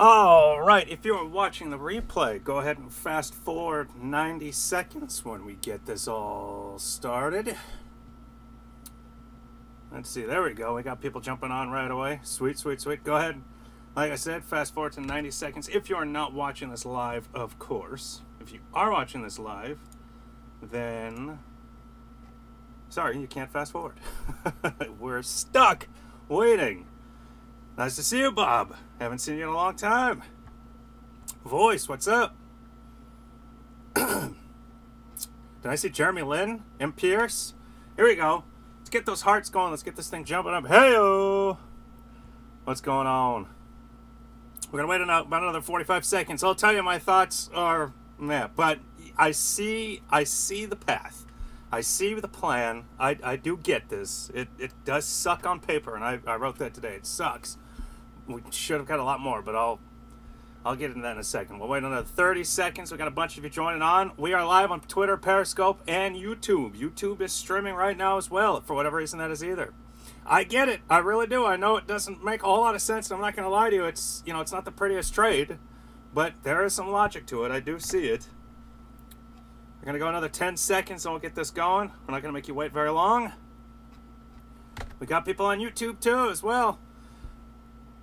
All right, if you're watching the replay, go ahead and fast forward 90 seconds when we get this all started. Let's see, there we go. We got people jumping on right away. Sweet, sweet, sweet. Go ahead. Like I said, fast forward to 90 seconds. If you're not watching this live, of course. If you are watching this live, then... sorry, you can't fast forward. We're stuck waiting. Nice to see you, Bob. Haven't seen you in a long time. Voice, what's up? Did I see Jeremy Lin? M. Pierce? Here we go. Let's get those hearts going. Let's get this thing jumping up. Hey-o! What's going on? We're going to wait about another 45 seconds. I'll tell you my thoughts are meh. But I see the path. I see the plan. I do get this. It does suck on paper, and I wrote that today. It sucks. We should have got a lot more, but I'll get into that in a second. We'll wait another 30 seconds. We got a bunch of you joining on. We are live on Twitter, Periscope, and YouTube. YouTube is streaming right now as well, for whatever reason that is either. I get it. I really do. I know it doesn't make a whole lot of sense, and I'm not going to lie to you. It's not the prettiest trade, but there is some logic to it. I do see it. We're going to go another 10 seconds and we'll get this going. We're not going to make you wait very long. We got people on YouTube too as well.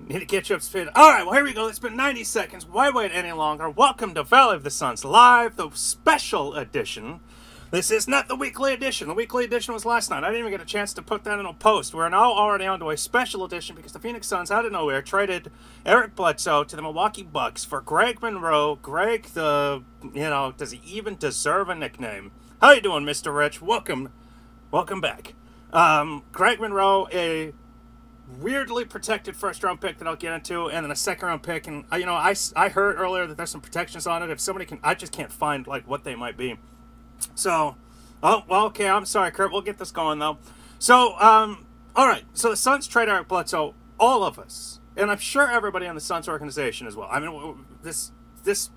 Need to catch you up to speed. Alright, well here we go. It's been 90 seconds. Why wait any longer? Welcome to Valley of the Suns Live, the special edition. This is not the weekly edition. The weekly edition was last night. I didn't even get a chance to put that in a post. We're now already on to a special edition because the Phoenix Suns, out of nowhere, traded Eric Bledsoe to the Milwaukee Bucks for Greg Monroe. Greg, does he even deserve a nickname? How you doing, Mr. Rich? Welcome back. Greg Monroe, a weirdly protected first-round pick that I'll get into, and then a second-round pick. And I heard earlier that there's some protections on it. If somebody can, I just can't find what they might be. So, well, okay, I'm sorry, Kurt. We'll get this going, though. So, all right. So the Suns trade Eric Bledsoe, all of us, and I'm sure everybody on the Suns organization as well. I mean, the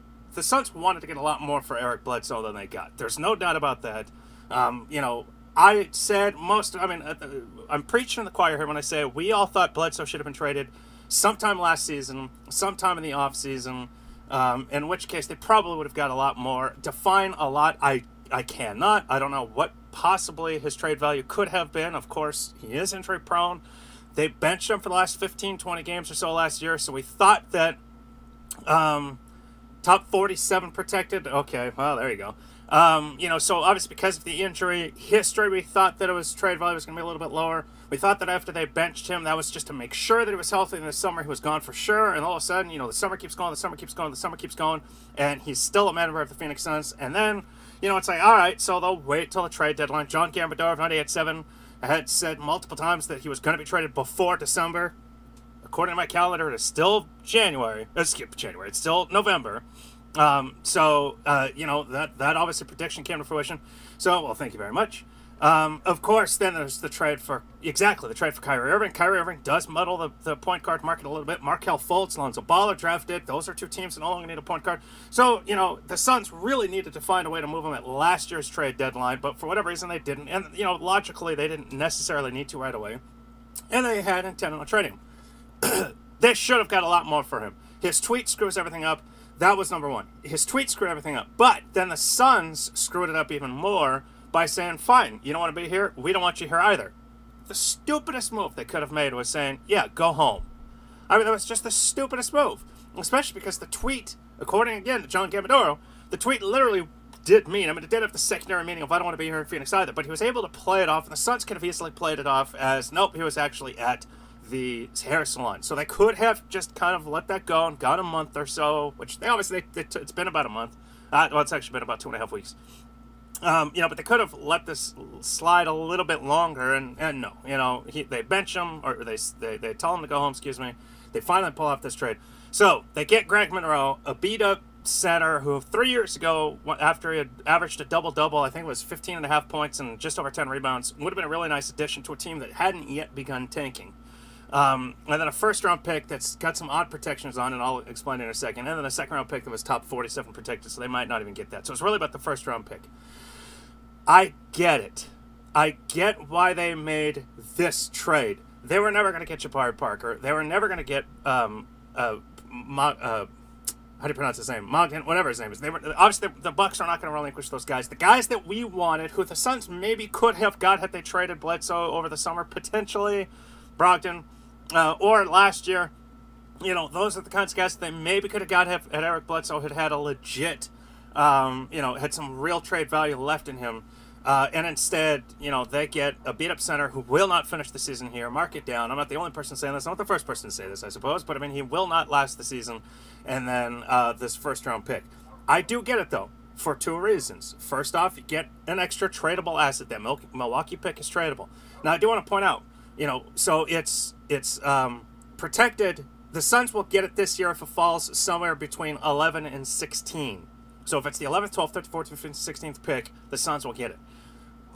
Suns wanted to get a lot more for Eric Bledsoe than they got. There's no doubt about that. I said I'm preaching to the choir here when I say we all thought Bledsoe should have been traded sometime last season, sometime in the offseason, in which case they probably would have got a lot more. Define a lot, I cannot. I don't know what possibly his trade value could have been. Of course, he is injury prone. They benched him for the last 15, 20 games or so last year, so we thought that top 47 protected. Okay, well, there you go. So obviously because of the injury history, we thought that his trade value was going to be a little bit lower. We thought that after they benched him, that was just to make sure that he was healthy in the summer. He was gone for sure, and all of a sudden, the summer keeps going, the summer keeps going, the summer keeps going, and he's still a member of the Phoenix Suns. And then, it's like, all right, so they'll wait till the trade deadline. John Gambador of 98.7 had said multiple times that he was going to be traded before December. According to my calendar, it is still January. It's still November. That obviously prediction came to fruition. So, well, thank you very much. Of course, then there's the trade for Kyrie Irving. Kyrie Irving does muddle the point guard market a little bit. Markelle Fultz, Lonzo Ball drafted. Those are two teams that no longer need a point guard. So, the Suns really needed to find a way to move them at last year's trade deadline, but for whatever reason they didn't. And, logically, they didn't necessarily need to right away. And they had intended on trading him. They should have got a lot more for him. His tweet screws everything up. That was number one. His tweet screwed everything up. But then the Suns screwed it up even more by saying, fine, you don't want to be here? We don't want you here either. The stupidest move they could have made was saying, yeah, go home. I mean, that was just the stupidest move. Especially because the tweet, according again to John Gambadoro, the tweet literally did mean, it did have the secondary meaning of I don't want to be here in Phoenix either, but he was able to play it off, and the Suns could have easily played it off as, nope, he was actually at the hair salon. So they could have just kind of let that go and got a month or so, which they obviously, it's been about a month. Well, it's actually been about 2.5 weeks. But they could have let this slide a little bit longer, and no, they bench him, or they tell him to go home, excuse me. They finally pull off this trade. So they get Greg Monroe, a beat-up center who 3 years ago, after he had averaged a double-double, I think it was 15.5 points and just over 10 rebounds, would have been a really nice addition to a team that hadn't yet begun tanking. And then a first-round pick that's got some odd protections on, and I'll explain in a second. And then a second-round pick that was top 47 protected, so they might not even get that. So it's really about the first-round pick. I get it. I get why they made this trade. They were never going to get Jabari Parker. They were never going to get how do you pronounce his name? Mogden, whatever his name is. They were obviously the Bucks are not going to relinquish those guys. The guys that we wanted, who the Suns maybe could have got had they traded Bledsoe over the summer, potentially Brogdon, or last year. You know, those are the kinds of guys that they maybe could have got had Eric Bledsoe had a legit, had some real trade value left in him. And instead, they get a beat-up center who will not finish the season here. Mark it down. I'm not the only person saying this. I'm not the first person to say this, I suppose. But, I mean, he will not last the season. And then this first-round pick. I do get it, though, for two reasons. First off, you get an extra tradable asset. That Milwaukee pick is tradable. Now, I do want to point out, so it's protected. The Suns will get it this year if it falls somewhere between 11 and 16. So if it's the 11th, 12th, 13th, 14th, 15th, 16th pick, the Suns will get it.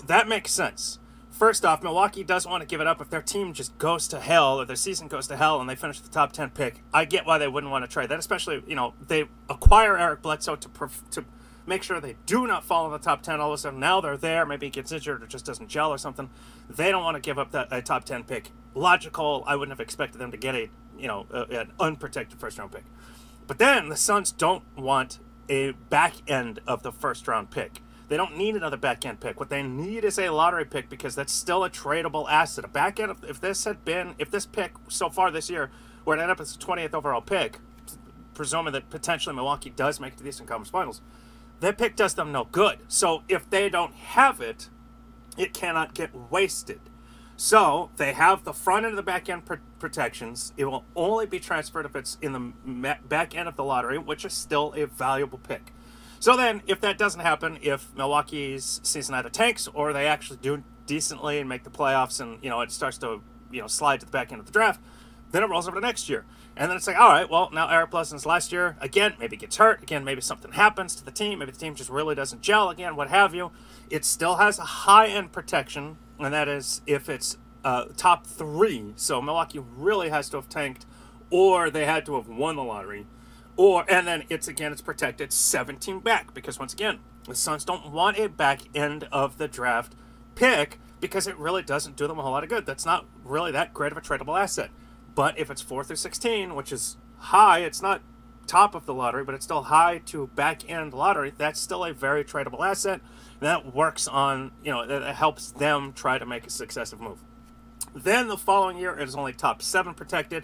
That makes sense. First off, Milwaukee doesn't want to give it up if their team just goes to hell or their season goes to hell and they finish the top 10 pick. I get why they wouldn't want to trade that, especially, they acquire Eric Bledsoe to make sure they do not fall in the top 10. All of a sudden, now they're there. Maybe he gets injured or just doesn't gel or something. They don't want to give up a top 10 pick. Logical. I wouldn't have expected them to get an unprotected first-round pick. But then the Suns don't want a back end of the first-round pick. They don't need another back-end pick. What they need is a lottery pick because that's still a tradable asset. A back end, if this pick so far this year were to end up as the 20th overall pick, presuming that potentially Milwaukee does make it to the Eastern Conference Finals, that pick does them no good. So if they don't have it, it cannot get wasted. So they have the front end of the back end protections. It will only be transferred if it's in the back end of the lottery, which is still a valuable pick. So then, if that doesn't happen, if Milwaukee's season either tanks or they actually do decently and make the playoffs, and it starts to slide to the back end of the draft, then it rolls over to next year. And then it's like, all right, well, now Eric Bledsoe's last year, again, maybe gets hurt. Again, maybe something happens to the team. Maybe the team just really doesn't gel again, what have you. It still has a high-end protection, and that is if it's top 3. So Milwaukee really has to have tanked, or they had to have won the lottery. And then it's protected 17 back, because once again, the Suns don't want a back end of the draft pick because it really doesn't do them a whole lot of good. That's not really that great of a tradable asset. But if it's 4 through 16, which is high, it's not top of the lottery, but it's still high to back end lottery, that's still a very tradable asset. And that works on, that helps them try to make a successive move. Then the following year, it is only top 7 protected.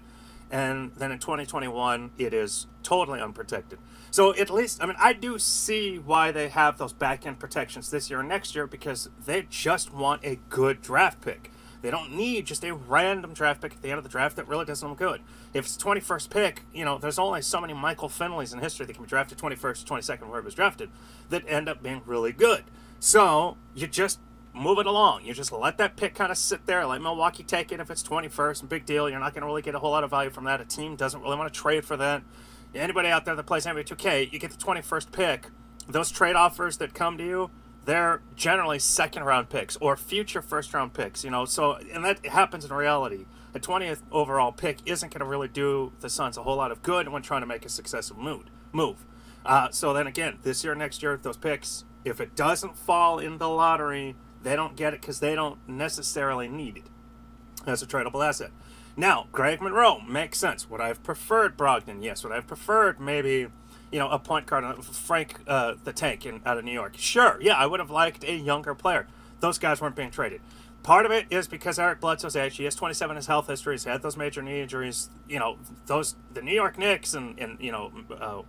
And then in 2021, it is totally unprotected. So at least, I do see why they have those back-end protections this year and next year, because they just want a good draft pick. They don't need just a random draft pick at the end of the draft that really does them good. If it's 21st pick, there's only so many Michael Finleys in history that can be drafted 21st, 22nd, wherever it was drafted, that end up being really good. So you just move it along. You just let that pick kind of sit there. Let Milwaukee take it if it's 21st. Big deal. You're not going to really get a whole lot of value from that. A team doesn't really want to trade for that. Anybody out there that plays NBA 2K, you get the 21st pick. Those trade offers that come to you, they're generally second-round picks or future first-round picks. So, and that happens in reality. A 20th overall pick isn't going to really do the Suns a whole lot of good when trying to make a successive move. So then again, this year, next year, those picks, if it doesn't fall in the lottery, they don't get it because they don't necessarily need it as a tradable asset. Now, Greg Monroe makes sense. Would I have preferred Brogdon? Yes. Would I have preferred maybe, a point guard, Frank the Tank out of New York? Sure. Yeah, I would have liked a younger player. Those guys weren't being traded. Part of it is because Eric Bledsoe's age. He has 27 in his health history. He's had those major knee injuries. The New York Knicks and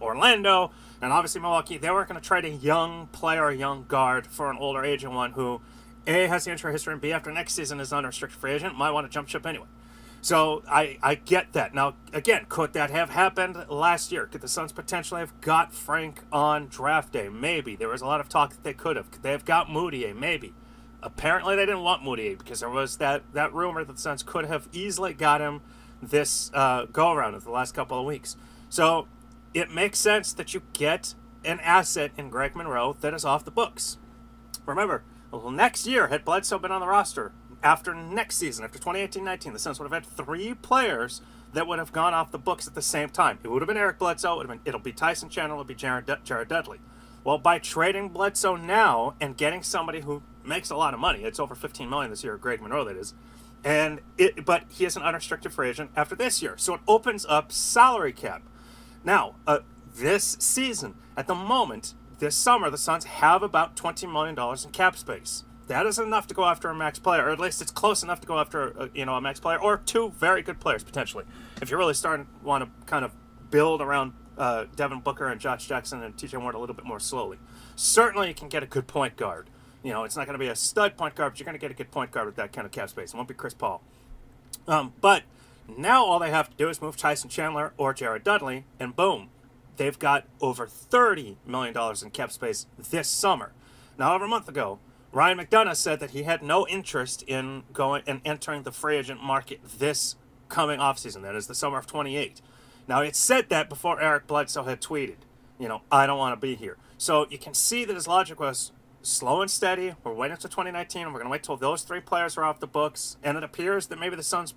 Orlando and obviously Milwaukee, they weren't going to trade a young player, a young guard for an older aging one who, A, has the injury history, and B, after next season is an unrestricted free agent, might want to jump ship anyway. So I get that. Now, again, could that have happened last year? Could the Suns potentially have got Frank on draft day? Maybe. There was a lot of talk that they could have. Could they have got Moutier? Maybe. Apparently they didn't want Moutier because there was that rumor that the Suns could have easily got him this go-around of the last couple of weeks. So it makes sense that you get an asset in Greg Monroe that is off the books. Remember, next year, had Bledsoe been on the roster, after next season, after 2018-19, the Suns would have had 3 players that would have gone off the books at the same time. It would have been Eric Bledsoe, it'll be Tyson Chandler, it'll be Jared Dudley. Well, by trading Bledsoe now and getting somebody who makes a lot of money, it's over $15 million this year, Greg Monroe that is, but he is an unrestricted free agent after this year. So it opens up salary cap. Now, this season, at the moment, this summer, the Suns have about $20 million in cap space. That is enough to go after a max player, or at least it's close enough to go after a max player, or two very good players potentially. If you're really starting to want to kind of build around Devin Booker and Josh Jackson and T.J. Warren a little bit more slowly, certainly you can get a good point guard. You know, it's not going to be a stud point guard, but you're going to get a good point guard with that kind of cap space. It won't be Chris Paul. But now all they have to do is move Tyson Chandler or Jared Dudley, and boom, they've got over $30 million in cap space this summer. Now, over a month ago, Ryan McDonough said that he had no interest in going and entering the free agent market this coming offseason. That is the summer of 28. Now, it said that before Eric Bledsoe had tweeted, you know, I don't want to be here. So you can see that his logic was slow and steady. We're waiting until 2019, and we're going to wait till those three players are off the books. And it appears that maybe the Suns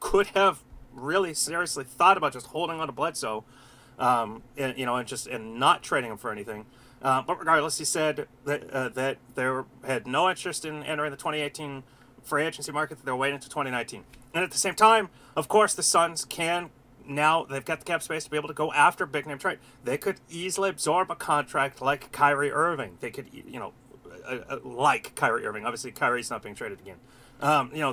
could have really seriously thought about just holding on to Bledsoe, and not trading him for anything. But regardless, he said that they had no interest in entering the 2018 free agency market, that they were waiting until 2019. And at the same time, of course, the Suns can now, they've got the cap space to be able to go after big name trade. They could easily absorb a contract like Kyrie Irving. They could, like Kyrie Irving. Obviously, Kyrie's not being traded again.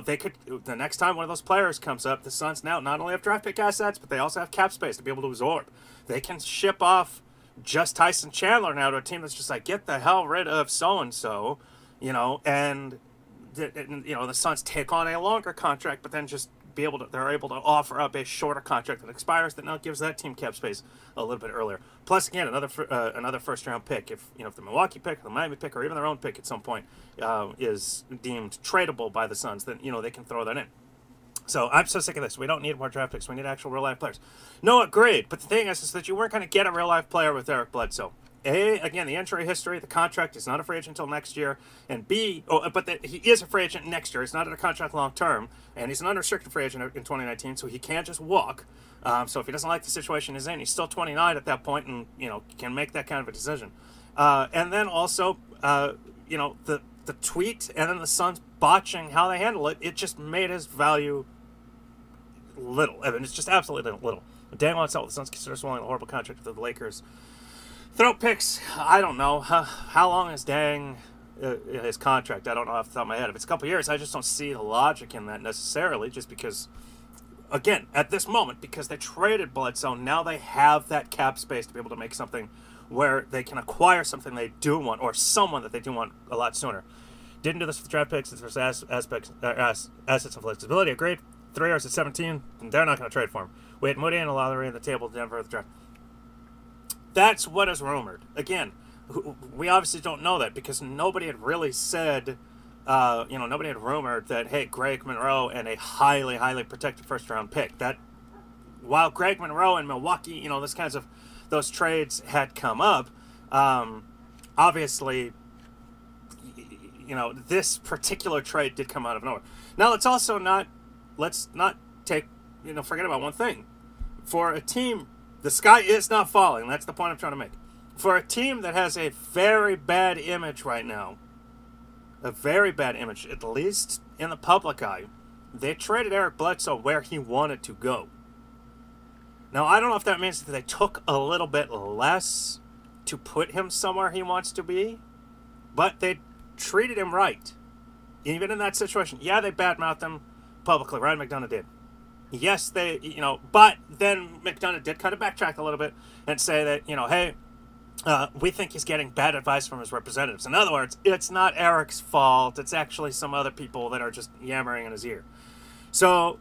They could, the next time one of those players comes up, the Suns now not only have draft pick assets, but they also have cap space to be able to absorb. They can ship off just Tyson Chandler now to a team that's just like, get the hell rid of so-and-so, and the Suns take on a longer contract, but then just they're able to offer up a shorter contract that expires, that now gives that team cap space a little bit earlier. Plus, again, another first round pick. If the Milwaukee pick, or the Miami pick, or even their own pick at some point is deemed tradable by the Suns, then they can throw that in. So I'm so sick of this. We don't need more draft picks. We need actual real life players. No, agreed. But the thing is that you weren't going to get a real life player with Eric Bledsoe. A, again, the injury history, the contract is not a free agent until next year. And B, he is a free agent next year. He's not in a contract long term. And he's an unrestricted free agent in 2019, so he can't just walk. So if he doesn't like the situation he's in, he's still 29 at that point and, can make that kind of a decision. And then also, the tweet and then the Suns botching how they handle it, it just made his value little. I mean, it's just absolutely little. Dang on itself, the Suns consider swallowing a horrible contract with the Lakers. Throw picks, I don't know. How long is Dang his contract? I don't know off the top of my head. If it's a couple years, I just don't see the logic in that necessarily, just because, again, at this moment, because they traded Bledsoe, now they have that cap space to be able to make something where they can acquire something they do want, or someone that they do want a lot sooner. Didn't do this with draft picks. It's for assets and flexibility. Agreed. 3 years at 17, and they're not going to trade for him. We had Moody and a lottery in the table, Denver at the draft. That's what is rumored. Again, we obviously don't know that because nobody had really said, nobody had rumored that, hey, Greg Monroe and a highly, highly protected first-round pick. That while Greg Monroe and Milwaukee, those trades had come up, obviously, this particular trade did come out of nowhere. Now, let's not forget about one thing. For a team, the sky is not falling. That's the point I'm trying to make. For a team that has a very bad image right now, at least in the public eye, they traded Eric Bledsoe where he wanted to go. Now, I don't know if that means that they took a little bit less to put him somewhere he wants to be, but they treated him right. Even in that situation, yeah, they badmouthed him publicly. Ryan McDonough did. Yes, but then McDonough did kind of backtrack a little bit and say that, hey, we think he's getting bad advice from his representatives. In other words, it's not Eric's fault. It's actually some other people that are just yammering in his ear. So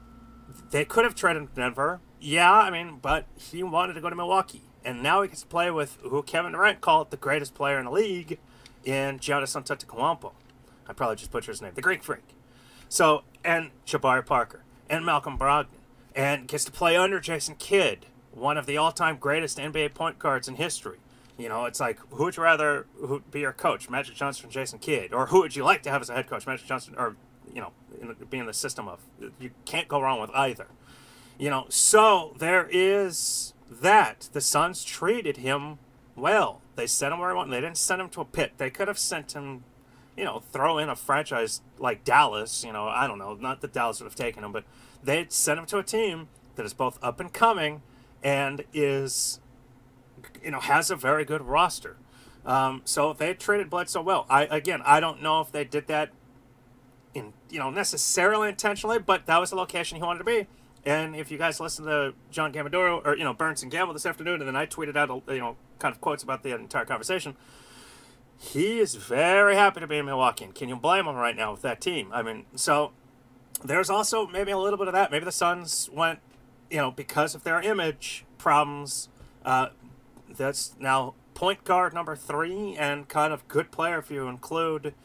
they could have traded him to Denver. Yeah, but he wanted to go to Milwaukee. And now he gets to play with who Kevin Durant called the greatest player in the league in Giannis Antetokounmpo. I probably just butchered his name. The Greek Freak. So, and Jabari Parker. And Malcolm Brogdon. And gets to play under Jason Kidd, one of the all-time greatest NBA point guards in history. It's like, who would you rather be your coach, Magic Johnson or Jason Kidd? Or who would you like to have as a head coach, Magic Johnson, or, be in the system of? You can't go wrong with either. So there is that. The Suns treated him well. They sent him where he wanted. They didn't send him to a pit. They could have sent him, throw in a franchise like Dallas. I don't know. Not that Dallas would have taken him, but they'd send him to a team that is both up and coming and is, has a very good roster. So they traded Bledsoe well. I don't know if they did that necessarily intentionally, but that was the location he wanted to be. And if you guys listen to John Gamadoro or Burns and Gamble this afternoon, and then I tweeted out kind of quotes about the entire conversation, he is very happy to be in Milwaukee. And can you blame him right now with that team? I mean, so there's also maybe a little bit of that. Maybe the Suns went, because of their image problems. That's now point guard number 3 and kind of good player if you include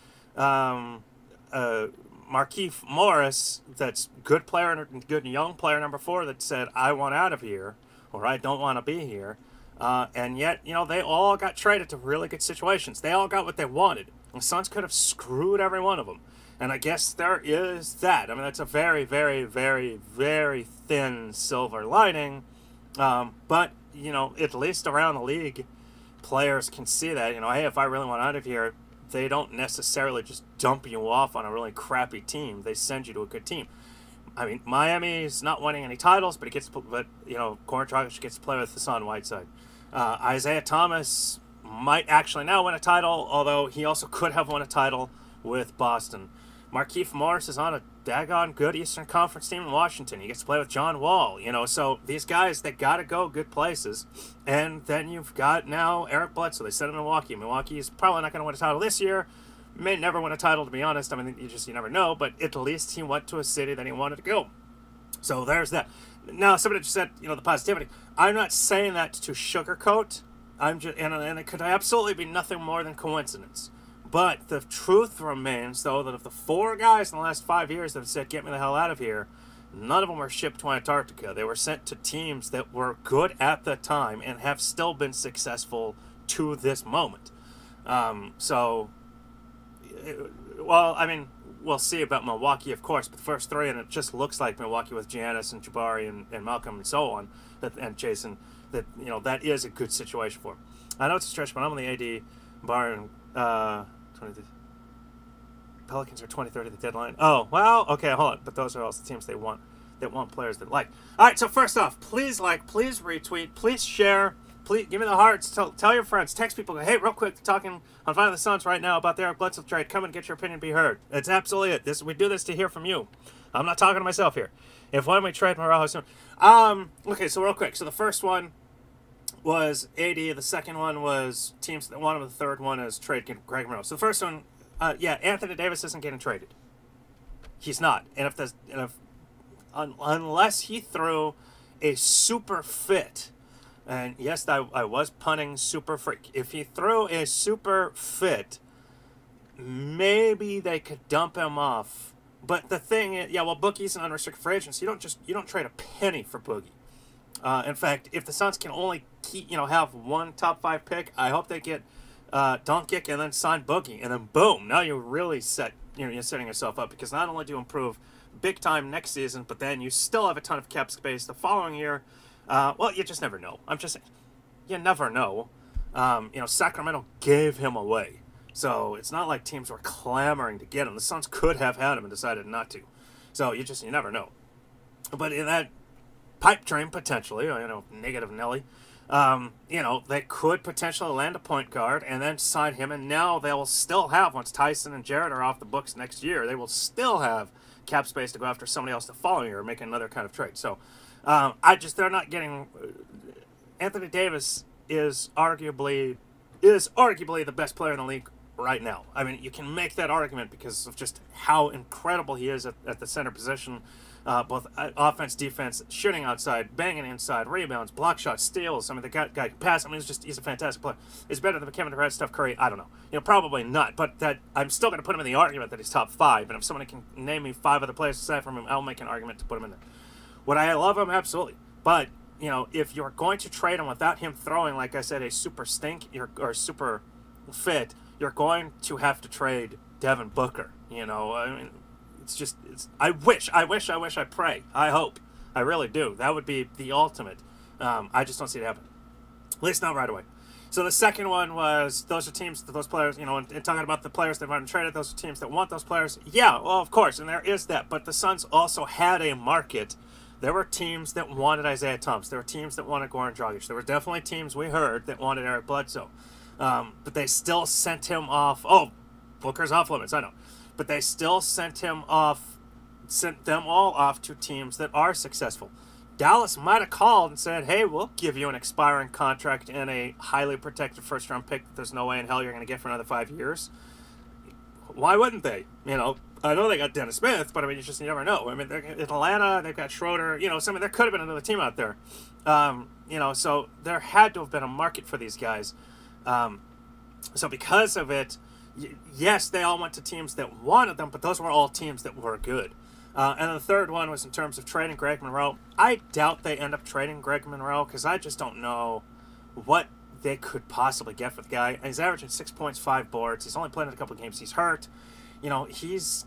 Markieff Morris, that's good player and good young player number 4 that said, I want out of here, or I don't want to be here. And yet, they all got traded to really good situations. They all got what they wanted. The Suns could have screwed every one of them. And I guess there is that. I mean, that's a very, very, very, very thin silver lining. But, at least around the league, players can see that, hey, if I really want out of here, they don't necessarily just dump you off on a really crappy team. They send you to a good team. I mean, Miami's not winning any titles, but Goran Dragic gets to play with Hassan Whiteside. Isaiah Thomas might actually now win a title, although he also could have won a title with Boston. Markieff Morris is on a daggone good Eastern Conference team in Washington. He gets to play with John Wall, So these guys, they got to go good places. And then you've got now Eric Bledsoe. They said in Milwaukee. Milwaukee is probably not going to win a title this year. May never win a title, to be honest. I mean, you never know. But at least he went to a city that he wanted to go. So there's that. Now, somebody just said, the positivity. I'm not saying that to sugarcoat. And it could absolutely be nothing more than coincidence. But the truth remains, though, that of the 4 guys in the last 5 years that have said, get me the hell out of here, none of them were shipped to Antarctica. They were sent to teams that were good at the time and have still been successful to this moment. We'll see about Milwaukee, of course, but the first 3, and it just looks like Milwaukee with Giannis and Jabari and Malcolm and so on, and Jason, that is a good situation for him. I know it's a stretch, but I'm on the AD bar and 20. Pelicans are 2030 the deadline. Oh, well, okay, hold on. But those are also teams they want players that like. All right, so first off, please please retweet, please share, please give me the hearts. Tell your friends, text people. Hey, real quick, talking on Find the Suns right now about the Eric Bledsoe trade. Come and get your opinion be heard. It's absolutely it. We do this to hear from you. I'm not talking to myself here. When we trade Marajo soon. Okay, so real quick. So the first one was AD. The second one was teams that want him. The third one is trade Greg Monroe. So the first one, Anthony Davis isn't getting traded. He's not. And unless he threw a super fit, and yes, I was punning super freak. If he threw a super fit, maybe they could dump him off. But the thing is, Boogie's an unrestricted free agent, so you don't trade a penny for Boogie. In fact, if the Suns can only have one top 5 pick, I hope they get Doncic and then sign Boogie, and then boom, now you're really set. You're setting yourself up, because not only do you improve big time next season, but then you still have a ton of cap space the following year. You just never know. I'm just saying, you never know. Sacramento gave him away, so it's not like teams were clamoring to get him. The Suns could have had him and decided not to. So you never know. But in that pipe dream, potentially, negative Nelly, they could potentially land a point guard and then sign him, and now they will still have, once Tyson and Jarrett are off the books next year, they will still have cap space to go after somebody else the following year or make another kind of trade. So they're not getting. Anthony Davis is arguably the best player in the league right now. I mean, you can make that argument because of just how incredible he is at the center position. Both offense, defense, shooting outside, banging inside, rebounds, block shots, steals. I mean, the guy can pass. I mean, he's a fantastic player. Is better than Kevin Durant, Steph Curry? I don't know. Probably not. But that I'm still going to put him in the argument that he's top 5. And if someone can name me 5 other players aside from him, I'll make an argument to put him in there. Would I love him? Absolutely. But if you're going to trade him without him throwing, like I said, a super stink or super fit, you're going to have to trade Devin Booker. I mean. I pray, I hope, I really do. That would be the ultimate. I just don't see it happen. At least not right away. So the second one was, those are teams, those players, and talking about the players that want to trade it, those are teams that want those players. Yeah, well, of course, and there is that. But the Suns also had a market There were teams that wanted Isaiah Thomas. There were teams that wanted Goran Dragic. There were definitely teams we heard that wanted Eric Bledsoe. But they still sent him off. Oh, Booker's off limits, I know. But they still sent them all off to teams that are successful. Dallas might have called and said, hey, we'll give you an expiring contract and a highly protected first-round pick that there's no way in hell you're going to get for another 5 years. Why wouldn't they? I know they got Dennis Smith, but I mean, you never know. I mean, they're in Atlanta, they've got Schroeder. There could have been another team out there. So there had to have been a market for these guys. So because of it, yes, they all went to teams that wanted them, but those were all teams that were good. And the third one was in terms of trading Greg Monroe. I doubt they end up trading Greg Monroe because I just don't know what they could possibly get for the guy. He's averaging 6 points, 5 boards. He's only played in a couple of games. He's hurt. He's,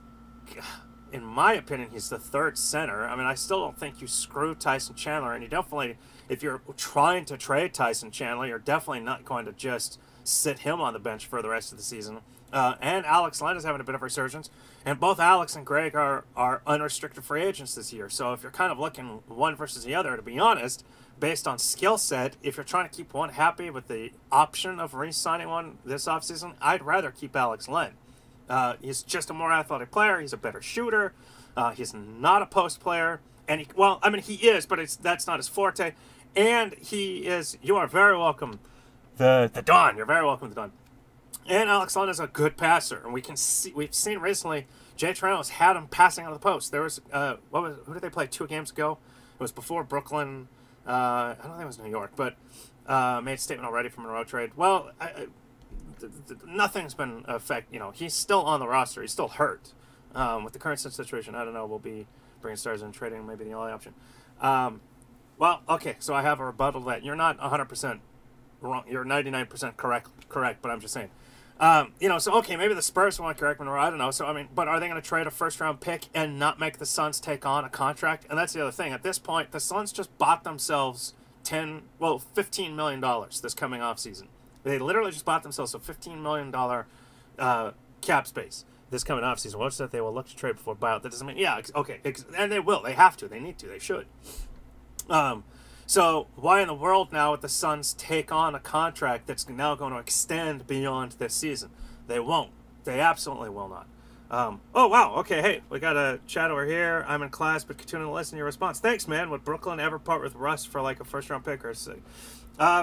in my opinion, he's the third center. I mean, I still don't think you screw Tyson Chandler, and you definitely, if you're trying to trade Tyson Chandler, you're definitely not going to just sit him on the bench for the rest of the season. And Alex Len is having a bit of a resurgence. And both Alex and Greg are unrestricted free agents this year. So if you're kind of looking one versus the other, to be honest, based on skill set, if you're trying to keep one happy with the option of re-signing one this offseason, I'd rather keep Alex Len. He's just a more athletic player. He's a better shooter. He's not a post player. And he is, but that's not his forte. And you are very welcome, the Don. You're very welcome, the Don. And Alex Len is a good passer, and we've seen recently Jay Triano's had him passing out of the post. There was who did they play 2 games ago? It was before Brooklyn. I don't think it was New York, but made a statement already from a Monroe trade. Well, nothing's been he's still on the roster. He's still hurt with the current situation. I don't know. We'll be bringing stars in trading, maybe the only option. Okay, so I have a rebuttal to that. You're not 100% wrong. You're 99% correct, but I'm just saying. Maybe the Spurs want Greg Monroe. I don't know. So, I mean, but are they going to trade a first-round pick and not make the Suns take on a contract? And that's the other thing. At this point, the Suns just bought themselves $15 million this coming offseason. They literally just bought themselves a $15 million cap space this coming offseason. What's that they will look to trade before buyout? That doesn't mean, and they will. They have to. They need to. They should. So why in the world now would the Suns take on a contract that's now going to extend beyond this season? They won't. They absolutely will not. Oh, wow. Okay, hey, we got a chat over here. I'm in class, but continue to listen to your response. Thanks, man. Would Brooklyn ever part with Russ for like a first-round pick or something?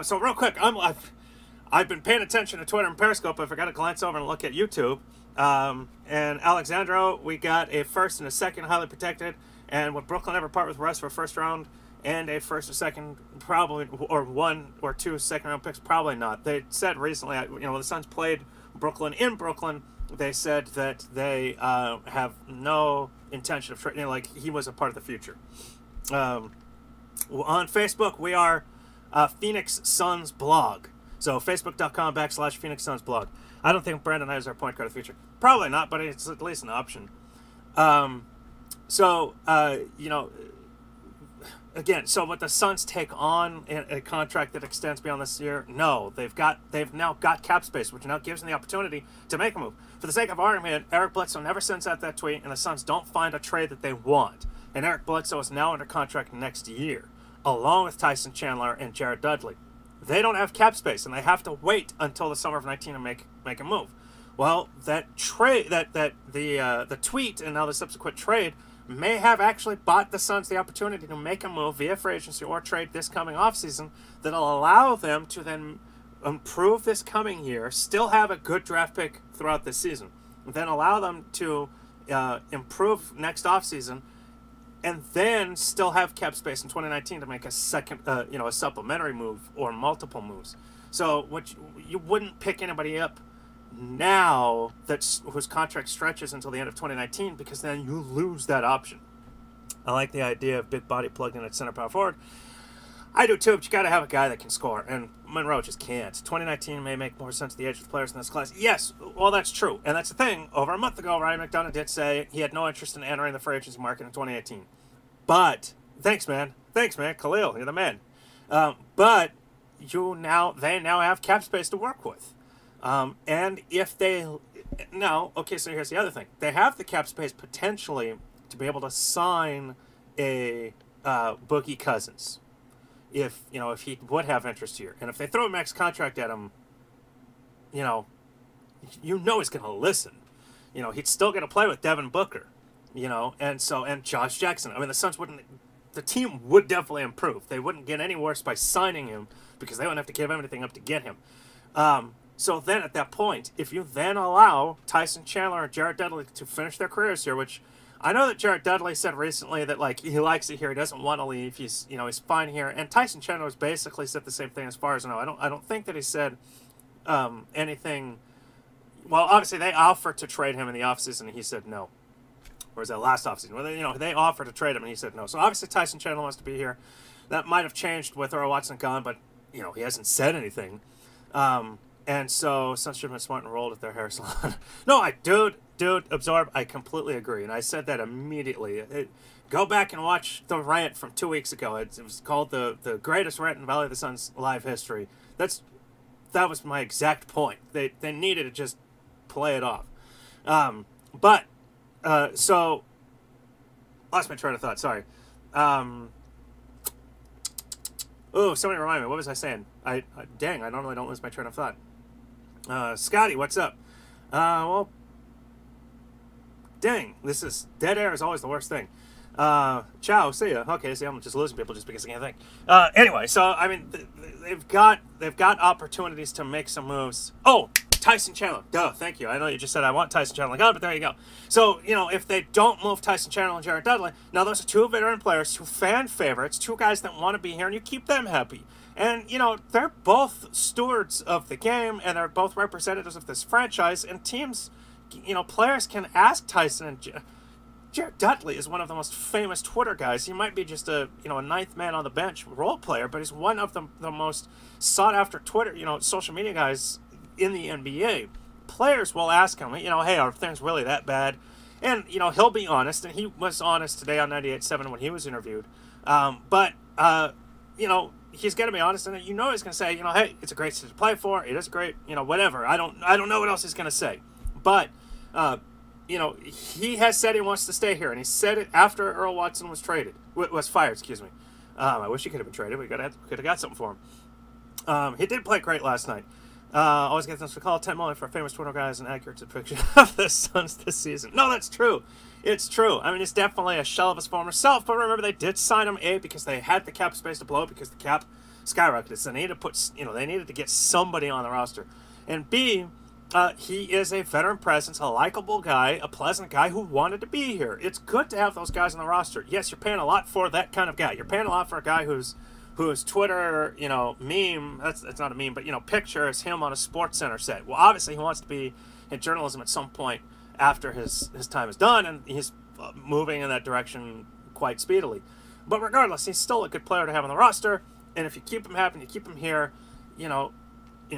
So real quick, I've been paying attention to Twitter and Periscope. I forgot to glance over and look at YouTube. And Alexandro, we got a first and a second highly protected. And would Brooklyn ever part with Russ for a first round? And a first or second, probably, or 1 or 2 second-round picks, probably not. They said recently, the Suns played Brooklyn in Brooklyn. They said that they have no intention of trading, like he was a part of the future. On Facebook, we are Phoenix Suns Blog. So facebook.com/Phoenix Suns Blog. I don't think Brandon Knight is our point guard of the future. Probably not, but it's at least an option. Again, so would the Suns take on a contract that extends beyond this year? No, they've now got cap space, which now gives them the opportunity to make a move. For the sake of argument, Eric Bledsoe never sends out that tweet, and the Suns don't find a trade that they want. And Eric Bledsoe is now under contract next year, along with Tyson Chandler and Jared Dudley. They don't have cap space, and they have to wait until the summer of 19 to make a move. Well, that trade, the tweet, and now the subsequent trade, may have actually bought the Suns the opportunity to make a move via free agency or trade this coming offseason that'll allow them to then improve this coming year, still have a good draft pick throughout this season, then allow them to improve next offseason, and then still have cap space in 2019 to make a second, a supplementary move or multiple moves. So you wouldn't pick anybody up now whose contract stretches until the end of 2019, because then you lose that option. I like the idea of big body plugged in at center power forward. I do too, but you got to have a guy that can score, and Monroe just can't. 2019 may make more sense to the edge of the players in this class. Yes, well, that's true, and that's the thing. Over a month ago, Ryan McDonough did say he had no interest in entering the free agency market in 2018. But thanks, man, Khalil, you're the man. But they now have cap space to work with. And if so here's the other thing. They have the cap space potentially to be able to sign a Boogie Cousins, if he would have interest here, and if they throw a max contract at him, he's going to listen. He's still going to play with Devin Booker, and Josh Jackson. I mean, the team would definitely improve. They wouldn't get any worse by signing him because they wouldn't have to give anything up to get him. So then at that point, if you then allow Tyson Chandler and Jared Dudley to finish their careers here, which I know that Jared Dudley said recently that he likes it here, he doesn't want to leave, he's fine here, and Tyson Chandler has basically said the same thing as far as I know. I don't think that he said anything. Well, obviously they offered to trade him in the offseason and he said no. Or was that last offseason? Well, they offered to trade him and he said no. So obviously Tyson Chandler wants to be here. That might have changed with Earl Watson gone, but he hasn't said anything. And so Suns should have been smart and rolled at their hair salon. No, dude, Absorb, I completely agree. And I said that immediately. Go back and watch the rant from 2 weeks ago. It was called the greatest rant in Valley of the Sun's live history. That was my exact point. They needed to just play it off. So lost my train of thought. Sorry. Somebody remind me. What was I saying? Dang, I normally don't lose my train of thought. Scotty, what's up? Well, dang, this is dead air is always the worst thing. Ciao, see ya. Okay, see, I'm just losing people just because I can't think. Anyway, so I mean, they've got opportunities to make some moves. Oh, Tyson Chandler. Duh, thank you. I know you just said I want Tyson Chandler. But there you go. So, if they don't move Tyson Chandler and Jared Dudley, now those are two veteran players, two fan favorites, two guys that want to be here, and you keep them happy. And, they're both stewards of the game, and they're both representatives of this franchise, and teams, players can ask Tyson and Jared Dudley is one of the most famous Twitter guys. He might be just a ninth man on the bench role player, but he's one of the most sought after Twitter, social media guys in the NBA. Players will ask him, hey, are things really that bad? And, he'll be honest, and he was honest today on 98.7 when he was interviewed. He's going to be honest, and he's going to say, hey, it's a great city to play for. It is great, whatever. I don't know what else he's going to say. But, he has said he wants to stay here, and he said it after Earl Watson was fired, excuse me. I wish he could have been traded. We could have got something for him. He did play great last night. Always get them to call 10 million for famous Twitter guys and accurate depiction of the Suns this season. No, that's true. It's true. I mean, he's definitely a shell of his former self, but remember, they did sign him, A, because they had the cap space to blow because the cap skyrocketed. So they needed to they needed to get somebody on the roster. And B, he is a veteran presence, a likable guy, a pleasant guy who wanted to be here. It's good to have those guys on the roster. Yes, you're paying a lot for that kind of guy. You're paying a lot for a guy whose Twitter, meme, that's not a meme, but, picture is him on a Sports Center set. Well, obviously he wants to be in journalism at some point after his time is done, and he's moving in that direction quite speedily. But regardless, he's still a good player to have on the roster, and if you keep him happy, you keep him here,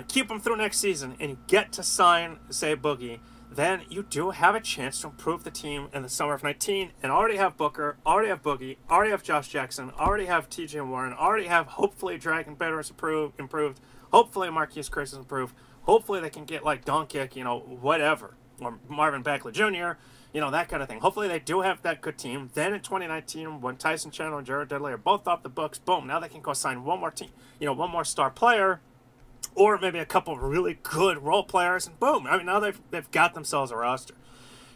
keep him through next season, and you get to sign, say, Boogie, then you do have a chance to improve the team in the summer of 19 and already have Booker, already have Boogie, already have Josh Jackson, already have TJ Warren, already have hopefully Dragon Betters improved, hopefully Marquise Chris is improved, hopefully they can get like Doncic, whatever, or Marvin Bagley Jr., that kind of thing. Hopefully they do have that good team. Then in 2019, when Tyson Chandler and Jared Dudley are both off the books, boom, now they can go sign one more team, one more star player, or maybe a couple of really good role players, and boom. I mean, now they've got themselves a roster.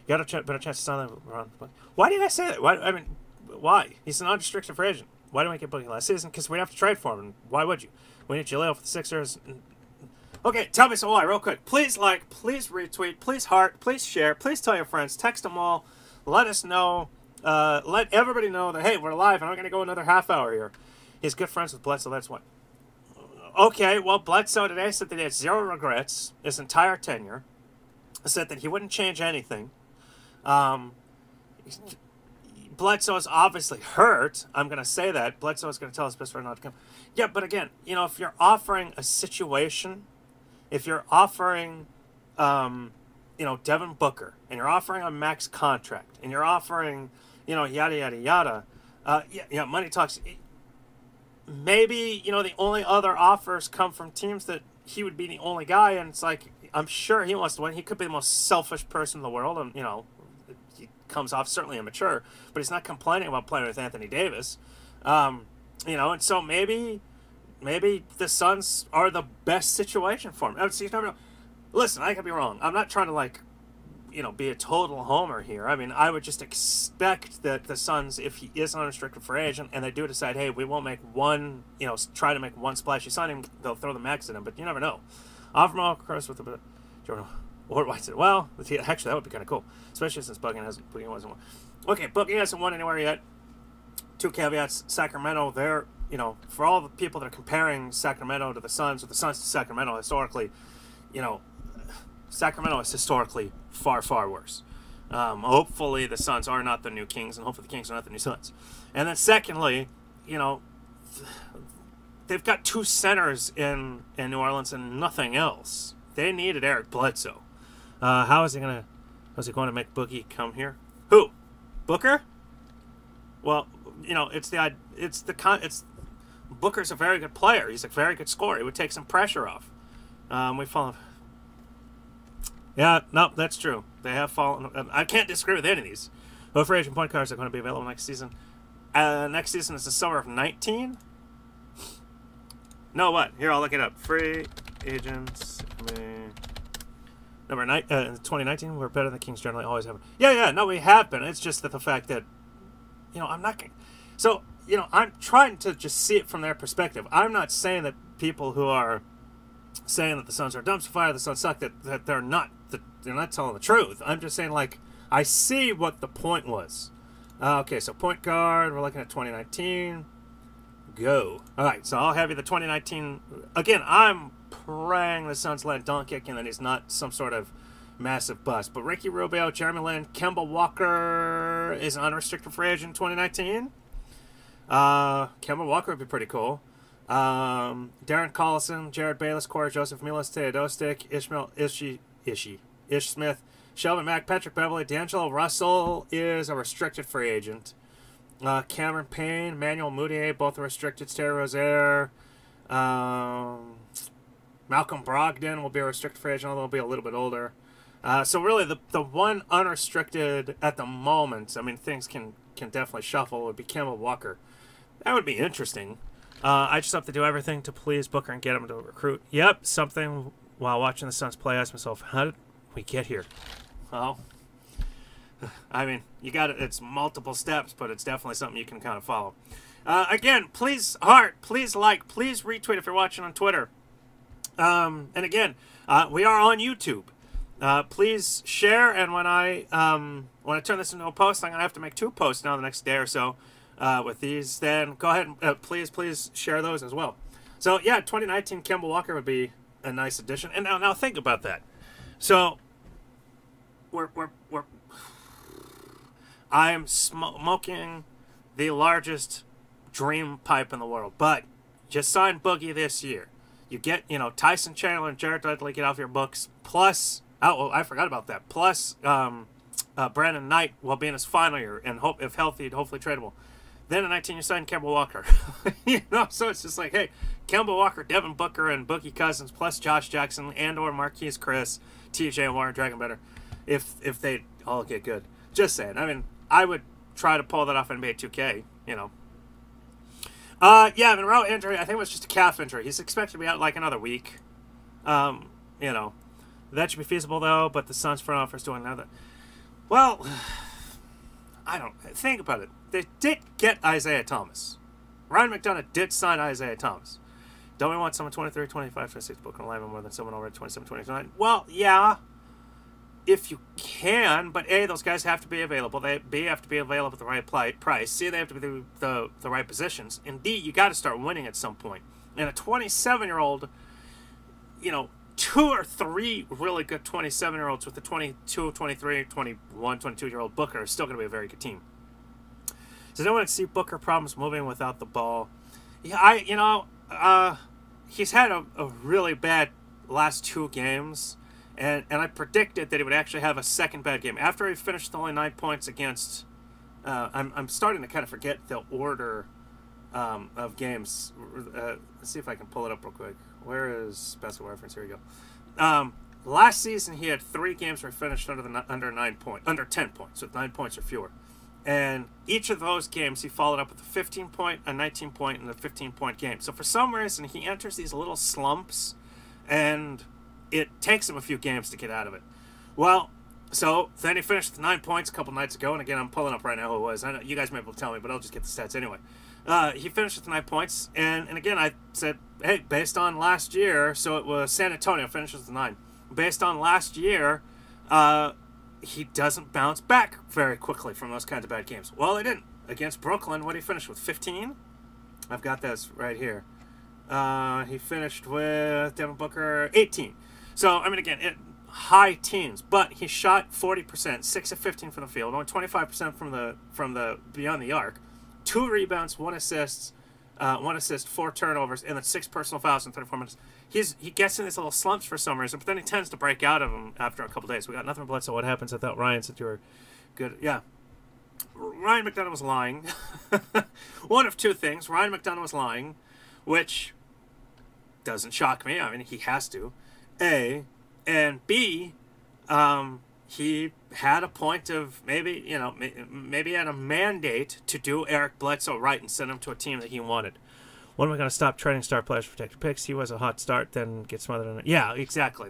You got a better chance to sign them around. Why do you guys say that? Why? He's an unrestricted free agent. Why didn't we get Boogie last season? Because we'd have to trade for him. And why would you? We need Jaleel for the Sixers. Okay, tell me so why, real quick. Please like, please retweet, please heart, please share, please tell your friends, text them all. Let us know. Let everybody know that, hey, we're live, and I'm going to go another half hour here. He's good friends with Bledsoe, that's what. Okay, well, Bledsoe today said that he had zero regrets his entire tenure. Said that he wouldn't change anything. Bledsoe is obviously hurt. I'm going to say that. Bledsoe is going to tell his best friend not to come. Yeah, but again, if you're offering a situation, if you're offering, Devin Booker, and you're offering a max contract, and you're offering, yada, yada, yada, money talks. Maybe, the only other offers come from teams that he would be the only guy, and it's like, I'm sure he wants to win. He could be the most selfish person in the world, and, he comes off certainly immature, but he's not complaining about playing with Anthony Davis. You know, and so maybe the Suns are the best situation for him. See, listen, I could be wrong. I'm not trying to, like, you know, be a total homer here. I mean, I would just expect that the Suns, if he is an unrestricted free agent and they do decide, hey, we won't make one, you know, try to make one splashy signing, they'll throw the max at him, but you never know. Offer him all across with the Jordan or Whiteside. Well, actually, that would be kind of cool, especially since Boogie wasn't one. Okay, Boogie hasn't won anywhere yet. Two caveats. Sacramento, they're, you know, for all the people that are comparing Sacramento to the Suns or the Suns to Sacramento historically, you know, Sacramento is historically far, far worse. Hopefully the Suns are not the new Kings, and hopefully the Kings are not the new Suns. And then secondly, you know, they've got two centers in New Orleans and nothing else. They needed Eric Bledsoe. How is he going to make Boogie come here? Who? Booker? Well, you know, Booker's a very good player. He's a very good scorer. He would take some pressure off. We follow. Yeah, no, that's true. They have fallen. I can't disagree with any of these. Both free agent point guards are going to be available next season. Next season is the summer of 19. No, what? Here, I'll look it up. Free agents. Number 9, 2019, we're better than the Kings generally always have. Yeah, no, we have been. It's just that the fact that, you know, I'm not going. So, you know, I'm trying to just see it from their perspective. I'm not saying that people who are saying that the Suns are a dumpster fire, the Suns suck, that they're not telling the truth. I'm just saying, like, I see what the point was. Okay, so point guard, we're looking at 2019. Go. All right, so I'll have you the 2019. Again, I'm praying the Suns let Doncic and that he's not some sort of massive bust. But Ricky Rubio, Jeremy Lin, Kemba Walker is an unrestricted free agent in 2019. Kemba Walker would be pretty cool. Darren Collison, Jared Bayless, Corey Joseph, Milos Teodosic, Ish Smith, Shelvin Mack, Patrick Beverley, D'Angelo Russell is a restricted free agent. Cameron Payne, Manuel Mudiay, both are restricted. Terry Rozier, Malcolm Brogdon will be a restricted free agent, although he'll be a little bit older. So really, the one unrestricted at the moment, I mean, things can definitely shuffle, would be Kemba Walker. That would be interesting. I just have to do everything to please Booker and get him to recruit. Yep, something while watching the Suns play, I asked myself, how did we get here? Well, I mean, you got it. It's multiple steps, but it's definitely something you can kind of follow. Again, please heart, please like, please retweet if you're watching on Twitter. And again, we are on YouTube. Please share, and when I turn this into a post, I'm gonna have to make 2 posts now the next day or so. With these, then go ahead and please share those as well. So yeah, 2019 Kemba Walker would be a nice addition. And now think about that. So I am smoking the largest dream pipe in the world, but just sign Boogie this year. You get, you know, Tyson Chandler and Jared Dudley get off your books. Plus, I forgot about that. Plus, Brandon Knight will be in his final year and if healthy, hopefully tradable. Then in 19, you sign Kemba Walker. You know, so it's just like, hey, Kemba Walker, Devin Booker, and Boogie Cousins, plus Josh Jackson and/or Marquise Chris, TJ Warren, Dragon Better, if they all get good. Just saying. I mean, I would try to pull that off in NBA 2K. You know. Yeah, Monroe injury. I think it was just a calf injury. He's expected to be out like another week. You know, that should be feasible though. But the Suns front office doing another. Well, I don't think about it. They did get Isaiah Thomas. Ryan McDonough did sign Isaiah Thomas. Don't we want someone 23, 25, 26 book on alignment more than someone already 27, 29? Well, yeah, if you can, but A, those guys have to be available. B, have to be available at the right price. C, they have to be the right positions. And D, you got to start winning at some point. And a 27-year-old, you know, 2 or 3 really good 27-year-olds with the 22, 23, 21, 22-year-old Booker is still going to be a very good team. So I don't want to see Booker problems moving without the ball. Yeah, he's had a really bad last 2 games, and I predicted that he would actually have a second bad game after he finished only 9 points against. I'm starting to kind of forget the order of games. Let's see if I can pull it up real quick. Where is Basketball Reference? Here we go. Last season he had 3 games where he finished under 10 points, with 9 points or fewer. And each of those games, he followed up with a 15-point, a 19-point, and a 15-point game. So for some reason, he enters these little slumps, and it takes him a few games to get out of it. Well, so then he finished with 9 points a couple nights ago, and again, I'm pulling up right now who it was. I know you guys may be able to tell me, but I'll just get the stats anyway. He finished with 9 points, and again, I said, hey, based on last year, so it was San Antonio finishes with 9. Based on last year, he doesn't bounce back very quickly from those kinds of bad games. Well, he didn't. Against Brooklyn, what did he finish with? 15? I've got this right here. He finished with Devin Booker 18. So, I mean, again, high teens, but he shot 40%, 6 of 15 from the field, only 25% from the beyond the arc, 2 rebounds, 1 assist, 4 turnovers, and then 6 personal fouls in 34 minutes. He gets in these little slumps for some reason, but then he tends to break out of them after a couple days. We got nothing but Bledsoe. What happens? I thought Ryan said you were good. Yeah. Ryan McDonough was lying. One of two things. Ryan McDonough was lying, which doesn't shock me. I mean, he has to. A. And B, he had a point of maybe he had a mandate to do Eric Bledsoe right and send him to a team that he wanted. When am I going to stop trading star players for protected picks? He was a hot start, then get smothered in it. Yeah, exactly.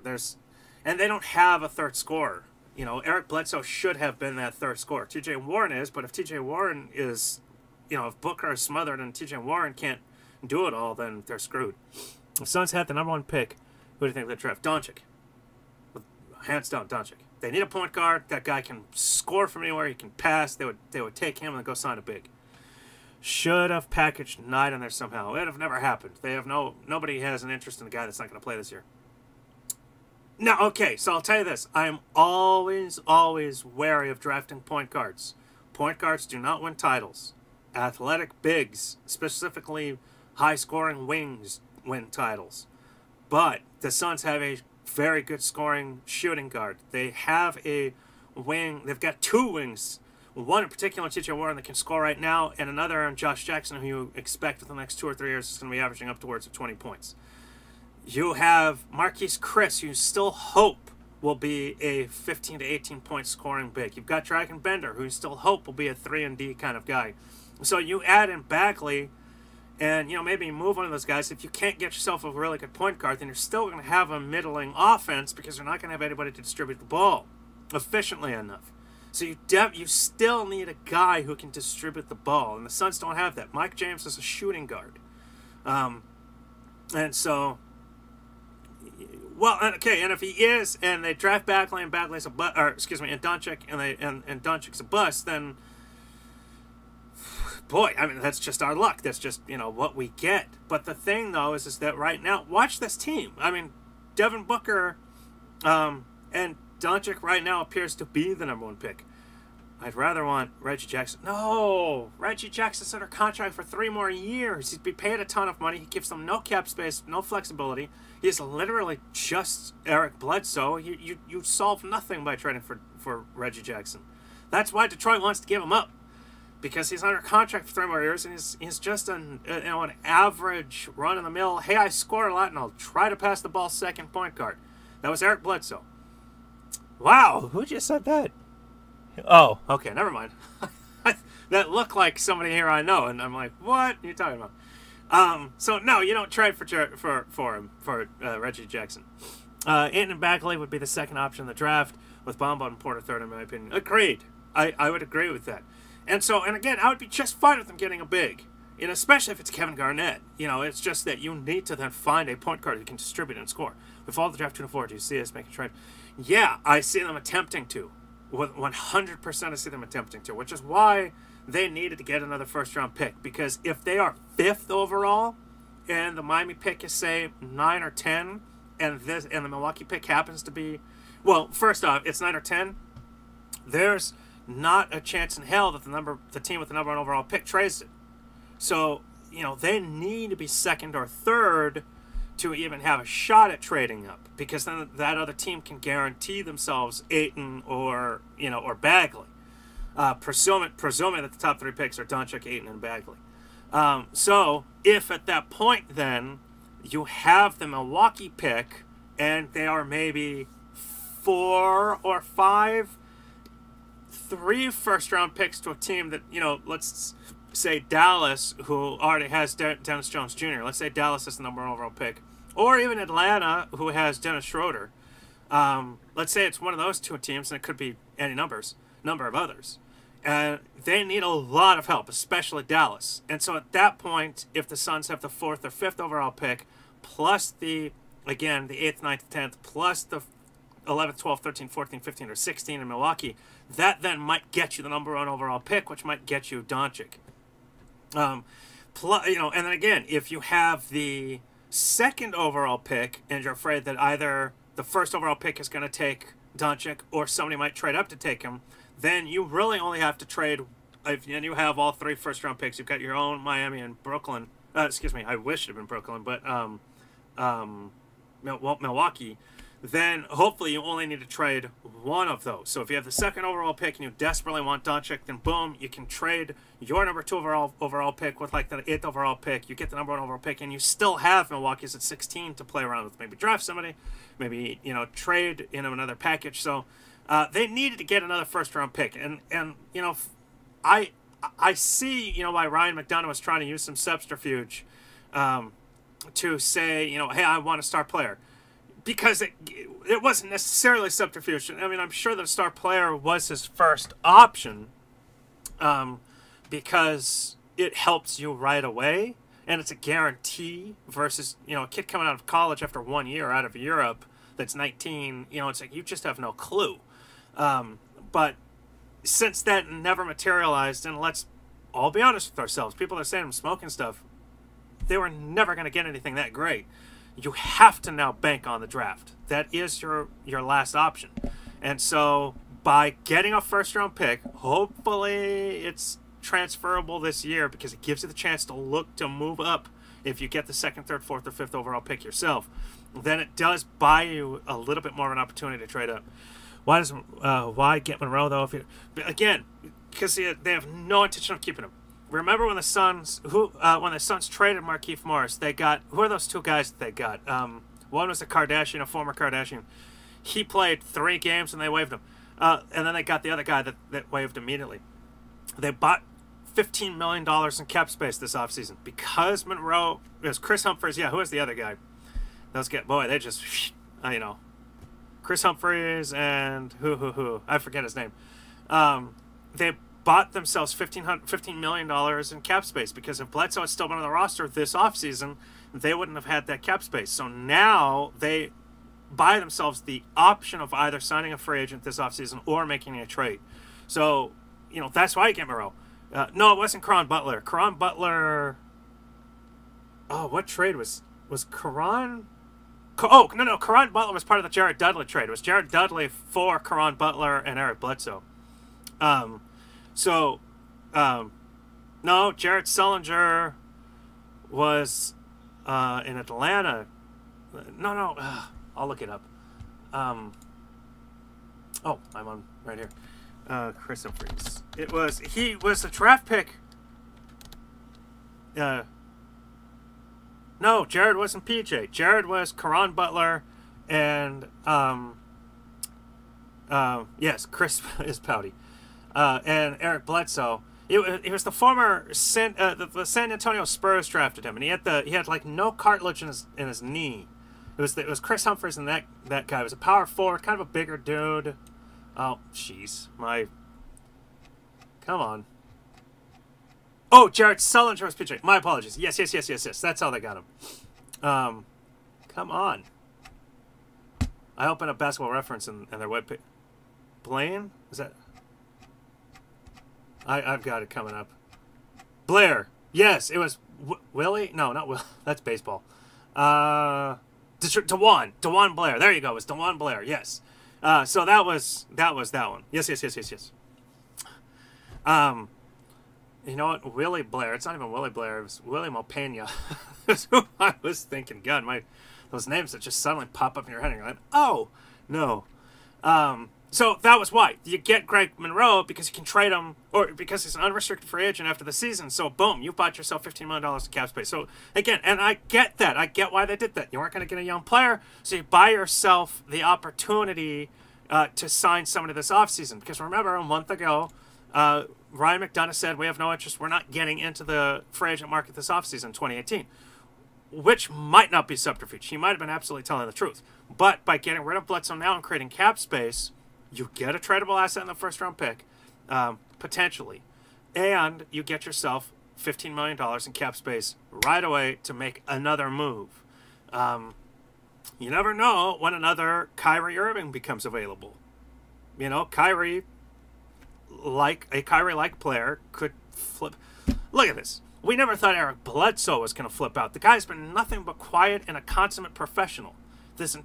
And they don't have a third scorer. Eric Bledsoe should have been that third scorer. T.J. Warren is, but if T.J. Warren is, if Booker is smothered and T.J. Warren can't do it all, then they're screwed. The Suns had the #1 pick. Who do you think they draft? Doncic. Hands down, Doncic. They need a point guard. That guy can score from anywhere. He can pass. They would take him and go sign a big. Should have packaged Knight in there somehow. It would have never happened. Nobody has an interest in the guy that's not going to play this year. Now, okay, so I'll tell you this. I am always wary of drafting point guards. Point guards do not win titles. Athletic bigs, specifically high-scoring wings, win titles. But the Suns have a very good scoring shooting guard. They have a wing. They've got 2 wings. One in particular, T.J. Warren, that can score right now, and another on Josh Jackson, who you expect within the next 2 or 3 years is going to be averaging up towards 20 points. You have Marquise Chris, who you still hope will be a 15 to 18 point scoring big. You've got Dragon Bender, who you still hope will be a 3-and-D kind of guy. So you add in Bagley, and maybe move one of those guys. If you can't get yourself a really good point guard, then you're still going to have a middling offense because you're not going to have anybody to distribute the ball efficiently enough. So you still need a guy who can distribute the ball, and the Suns don't have that. Mike James is a shooting guard, and so, well, okay, and if he is, and they draft Bagley and Bagley's and Doncic and Doncic's a bust, then boy, I mean, that's just our luck. That's just what we get. But the thing though is that right now, watch this team. I mean, Devin Booker, and Doncic right now appears to be the #1 pick. I'd rather want Reggie Jackson. No! Reggie Jackson's under contract for 3 more years. He'd be paid a ton of money. He gives them no cap space, no flexibility. He's literally just Eric Bledsoe. You solve nothing by trading for Reggie Jackson. That's why Detroit wants to give him up. Because he's under contract for 3 more years, and he's just an average, run-of-the-mill, hey, I score a lot, and I'll try to pass the ball second point guard. That was Eric Bledsoe. Wow, who just said that? Oh, okay, never mind. That looked like somebody here I know, and I'm like, what are you talking about? So no, you don't trade for Reggie Jackson. Ayton and Bagley would be the second option in the draft, with Bamba and Porter third, in my opinion. Agreed. I would agree with that. And again, I would be just fine with them getting a big. Especially if it's Kevin Garnett. it's just that you need to then find a point guard who can distribute and score. We follow the draft 2 to 4. Do you see us making a trade? Yeah, I see them attempting to. 100% I see them attempting to, which is why they needed to get another first-round pick. Because if they are 5th overall, and the Miami pick is, say, 9 or 10, and the Milwaukee pick happens to be, well, first off, it's 9 or 10, there's not a chance in hell that the team with the #1 overall pick trades it. So, they need to be 2nd or 3rd to even have a shot at trading up, because then that other team can guarantee themselves Ayton or Bagley, presuming that the top 3 picks are Doncic, Ayton, and Bagley. So if at that point then you have the Milwaukee pick and they are maybe 4 or 5, 3 first-round picks to a team that, you know, let's say Dallas, who already has Dennis Jones Jr. Let's say Dallas is the number 1 overall pick. Or even Atlanta, who has Dennis Schroeder. Let's say it's one of those 2 teams, and it could be any number of others. And they need a lot of help, especially Dallas. And so at that point, if the Suns have the 4th or 5th overall pick, plus the 8th, 9th, 10th, plus the 11th, 12th, 13th, 14th, 15th, or 16th in Milwaukee, that then might get you the number 1 overall pick, which might get you Doncic. And then again, if you have the 2nd overall pick and you're afraid that either the 1st overall pick is going to take Doncic or somebody might trade up to take him, then you really only have to trade. And you have all 3 first-round picks. You've got your own Miami and Brooklyn. Excuse me, I wish it had been Brooklyn, but Milwaukee. Then hopefully you only need to trade one of those. So if you have the 2nd overall pick and you desperately want Doncic, then boom, you can trade your number 2 overall pick with like the 8th overall pick. You get the number 1 overall pick, and you still have Milwaukee's at 16 to play around with. Maybe draft somebody, maybe trade another package. So they needed to get another first-round pick, and I see why Ryan McDonough was trying to use some subterfuge to say hey, I want a star player. Because it wasn't necessarily subterfuge. I mean, I'm sure that a star player was his first option because it helps you right away, and it's a guarantee versus, a kid coming out of college after 1 year out of Europe that's 19, it's like you just have no clue. But since that never materialized, and let's all be honest with ourselves, people that are saying I'm smoking stuff, they were never going to get anything that great. You have to now bank on the draft. That is your last option. And so by getting a first-round pick, hopefully it's transferable this year because it gives you the chance to look to move up if you get the 2nd, 3rd, 4th, or 5th overall pick yourself. Then it does buy you a little bit more of an opportunity to trade up. Why get Monroe, though? Because they have no intention of keeping him. Remember when the Suns traded Markieff Morris, they got, who are those 2 guys that they got? One was a former Kardashian. He played 3 games and they waived him. And then they got the other guy that waived immediately. They bought $15 million in cap space this offseason because Monroe, it was Chris Humphries. Yeah, who was the other guy? Those guys, boy, they just, Chris Humphries and who, I forget his name. They bought themselves $15 million in cap space because if Bledsoe had still been on the roster this offseason, they wouldn't have had that cap space. So now they buy themselves the option of either signing a free agent this offseason or making a trade. So, that's why you get Monroe. No, it wasn't Caron Butler. Caron Butler... Oh, what trade was Caron... No, Caron Butler was part of the Jared Dudley trade. It was Jared Dudley for Caron Butler and Eric Bledsoe. No, Jared Sullinger was in Atlanta. No, I'll look it up. I'm on right here. Chris Humphries. He was a draft pick. No, Jared wasn't PJ. Jared was Caron Butler and yes, Chris is Pouty. And Eric Bledsoe. It was the former the San Antonio Spurs drafted him, and he had like no cartilage in his knee. It was Chris Humphries and that guy. It was a power forward, kind of a bigger dude. Oh, jeez, come on. Oh, Jared Sullinger was PJ. My apologies. Yes. That's how they got him. Come on. I opened up Basketball Reference and their webpage. Blaine? Is that? I've got it coming up. Blair. Yes, it was Willie. No, not Will. That's baseball. DeJuan Blair. There you go. It was DeJuan Blair. Yes. So that was that one. Yes. You know what? Willie Blair. It's not even Willie Blair. It was William Opena. That's who I was thinking. God, those names that just suddenly pop up in your head and you're like, oh, no. So that was why. You get Greg Monroe because you can trade him, or because he's an unrestricted free agent after the season. So, boom, you bought yourself $15 million in cap space. So, again, and I get that. I get why they did that. You weren't going to get a young player, so you buy yourself the opportunity to sign somebody this offseason. Because remember, a month ago, Ryan McDonough said, we have no interest. We're not getting into the free agent market this offseason, 2018. Which might not be subterfuge. He might have been absolutely telling the truth. But by getting rid of Bledsoe now and creating cap space, you get a tradable asset in the first-round pick, potentially. And you get yourself $15 million in cap space right away to make another move. You never know when another Kyrie Irving becomes available. You know, Kyrie, like a Kyrie-like player, could flip. Look at this. We never thought Eric Bledsoe was going to flip out. The guy's been nothing but quiet and a consummate professional. This in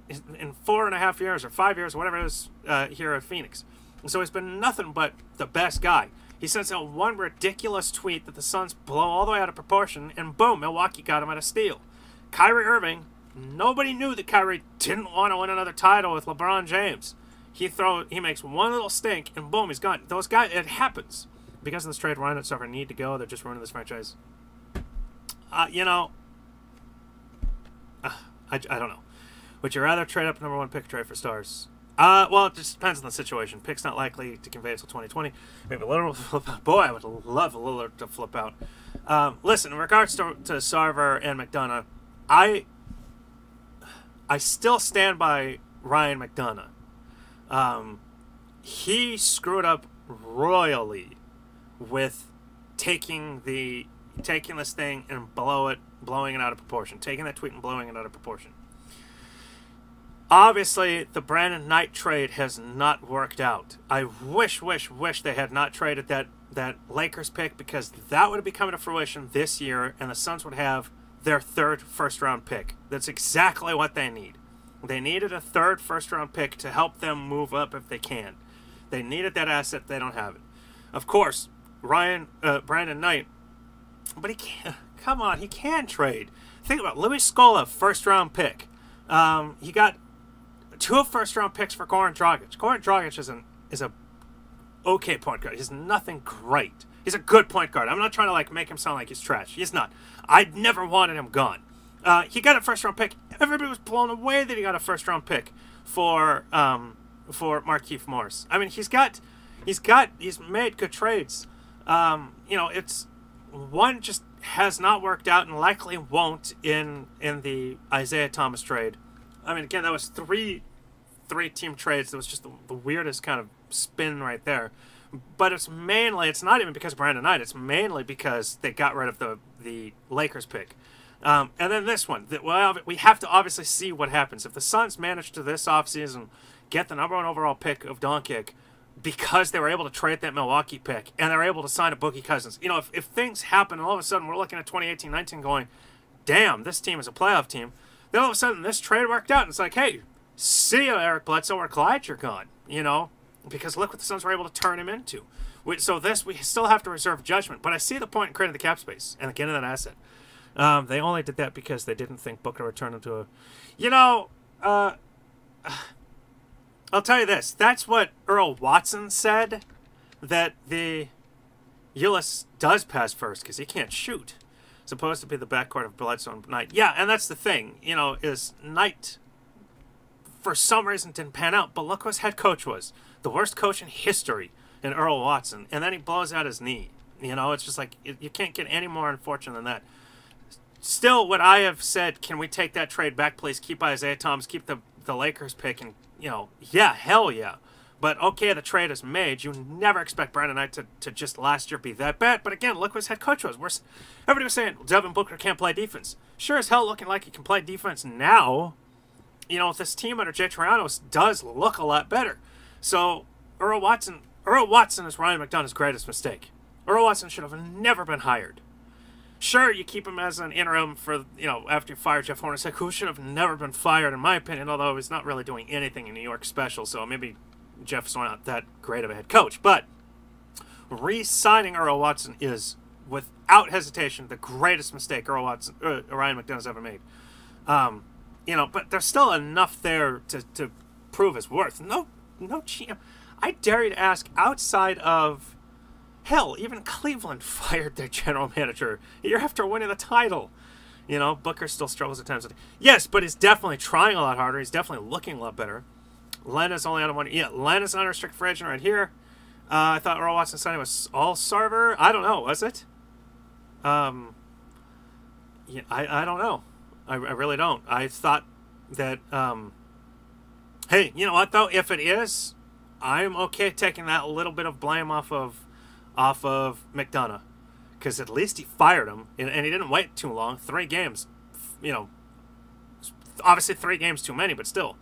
4.5 years or 5 years, or whatever it is, here at Phoenix. So he's been nothing but the best guy. He sends out one ridiculous tweet that the Suns blow all the way out of proportion, and boom, Milwaukee got him at a steal. Kyrie Irving, nobody knew that Kyrie didn't want to win another title with LeBron James. He makes one little stink, and boom, he's gone. Those guys, it happens. Because of this trade, Ryan and Suffer need to go. They're just ruining this franchise. You know, I don't know. Would you rather trade up #1 pick, trade for stars? Well, it just depends on the situation. Pick's not likely to convey until 2020. Maybe Lillard will flip out. Boy, I would love Lillard to flip out. Listen, in regards to Sarver and McDonough, I still stand by Ryan McDonough. He screwed up royally with taking this thing and blowing it out of proportion. Taking that tweet and blowing it out of proportion. Obviously, the Brandon Knight trade has not worked out. I wish they had not traded that Lakers pick, because that would have been coming to fruition this year, and the Suns would have their 3rd first-round pick. That's exactly what they need. They needed a 3rd first-round pick to help them move up if they can. They needed that asset. They don't have it. Of course, Brandon Knight, but he can't. Come on, he can trade. Think about it. Louis Scola, first-round pick. He got 2 first-round picks for Goran Dragic. Goran Dragic is a okay point guard. He's nothing great. He's a good point guard. I'm not trying to like make him sound like he's trash. He's not. I never wanted him gone. He got a first-round pick. Everybody was blown away that he got a first-round pick for Markieff Morris. I mean, he's made good trades. You know, it's one just has not worked out and likely won't in the Isaiah Thomas trade. I mean, again, that was three team trades. That was just the weirdest kind of spin right there. But it's not even because of Brandon Knight. It's mainly because they got rid of the Lakers pick. And then this one. Well, we have to obviously see what happens. If the Suns manage to this offseason get the #1 overall pick of Doncic because they were able to trade that Milwaukee pick and they're able to sign a Boogie Cousins. You know, if things happen and all of a sudden we're looking at 2018-19 going, damn, this team is a playoff team. Then all of a sudden this trade worked out and it's like, hey, see you, Eric Bledsoe. We're glad you're gone, you know, because look what the Suns were able to turn him into. So we still have to reserve judgment. But I see the point in creating the cap space and getting that asset. They only did that because they didn't think Booker would turn into a, you know, I'll tell you this. That's what Earl Watson said, that the Ulis does pass first because he can't shoot. Supposed to be the backcourt of Bledsoe and Knight. Yeah, and that's the thing, you know, is Knight, for some reason, didn't pan out. But look what his head coach was. The worst coach in history in Earl Watson. And then he blows out his knee. You know, it's just like, you can't get any more unfortunate than that. Still, what I have said, can we take that trade back, please? Keep Isaiah Thomas, keep the Lakers pick, and, you know, yeah, hell yeah. But, okay, the trade is made. You never expect Brandon Knight to just last year be that bad. But, again, look what his head coach was. Everybody was saying, Devin Booker can't play defense. Sure as hell looking like he can play defense now. You know, this team under Jay Trianos does look a lot better. So, Earl Watson is Ryan McDonough's greatest mistake. Earl Watson should have never been hired. Sure, you keep him as an interim for, you know, after you fire Jeff Hornacek, who should have never been fired, in my opinion, although he's not really doing anything in New York special, so maybe Jeff's not that great of a head coach. But re-signing Earl Watson is, without hesitation, the greatest mistake Ryan McDonough's ever made. You know, but there's still enough there to prove his worth. No, I dare you to ask, outside of, hell, even Cleveland fired their general manager a year after winning the title. You know, Booker still struggles at times. Yes, but he's definitely trying a lot harder. He's definitely looking a lot better. Len is only on one. Yeah, Len is an unrestricted free agent right here. I thought Earl Watson signing was all Sarver. I don't know. Was it? Yeah, I don't know. I really don't. I thought that, hey, you know what, though? If it is, I'm okay taking that little bit of blame off of McDonough. Because at least he fired him, and he didn't wait too long. 3 games, you know, obviously 3 games too many, but still.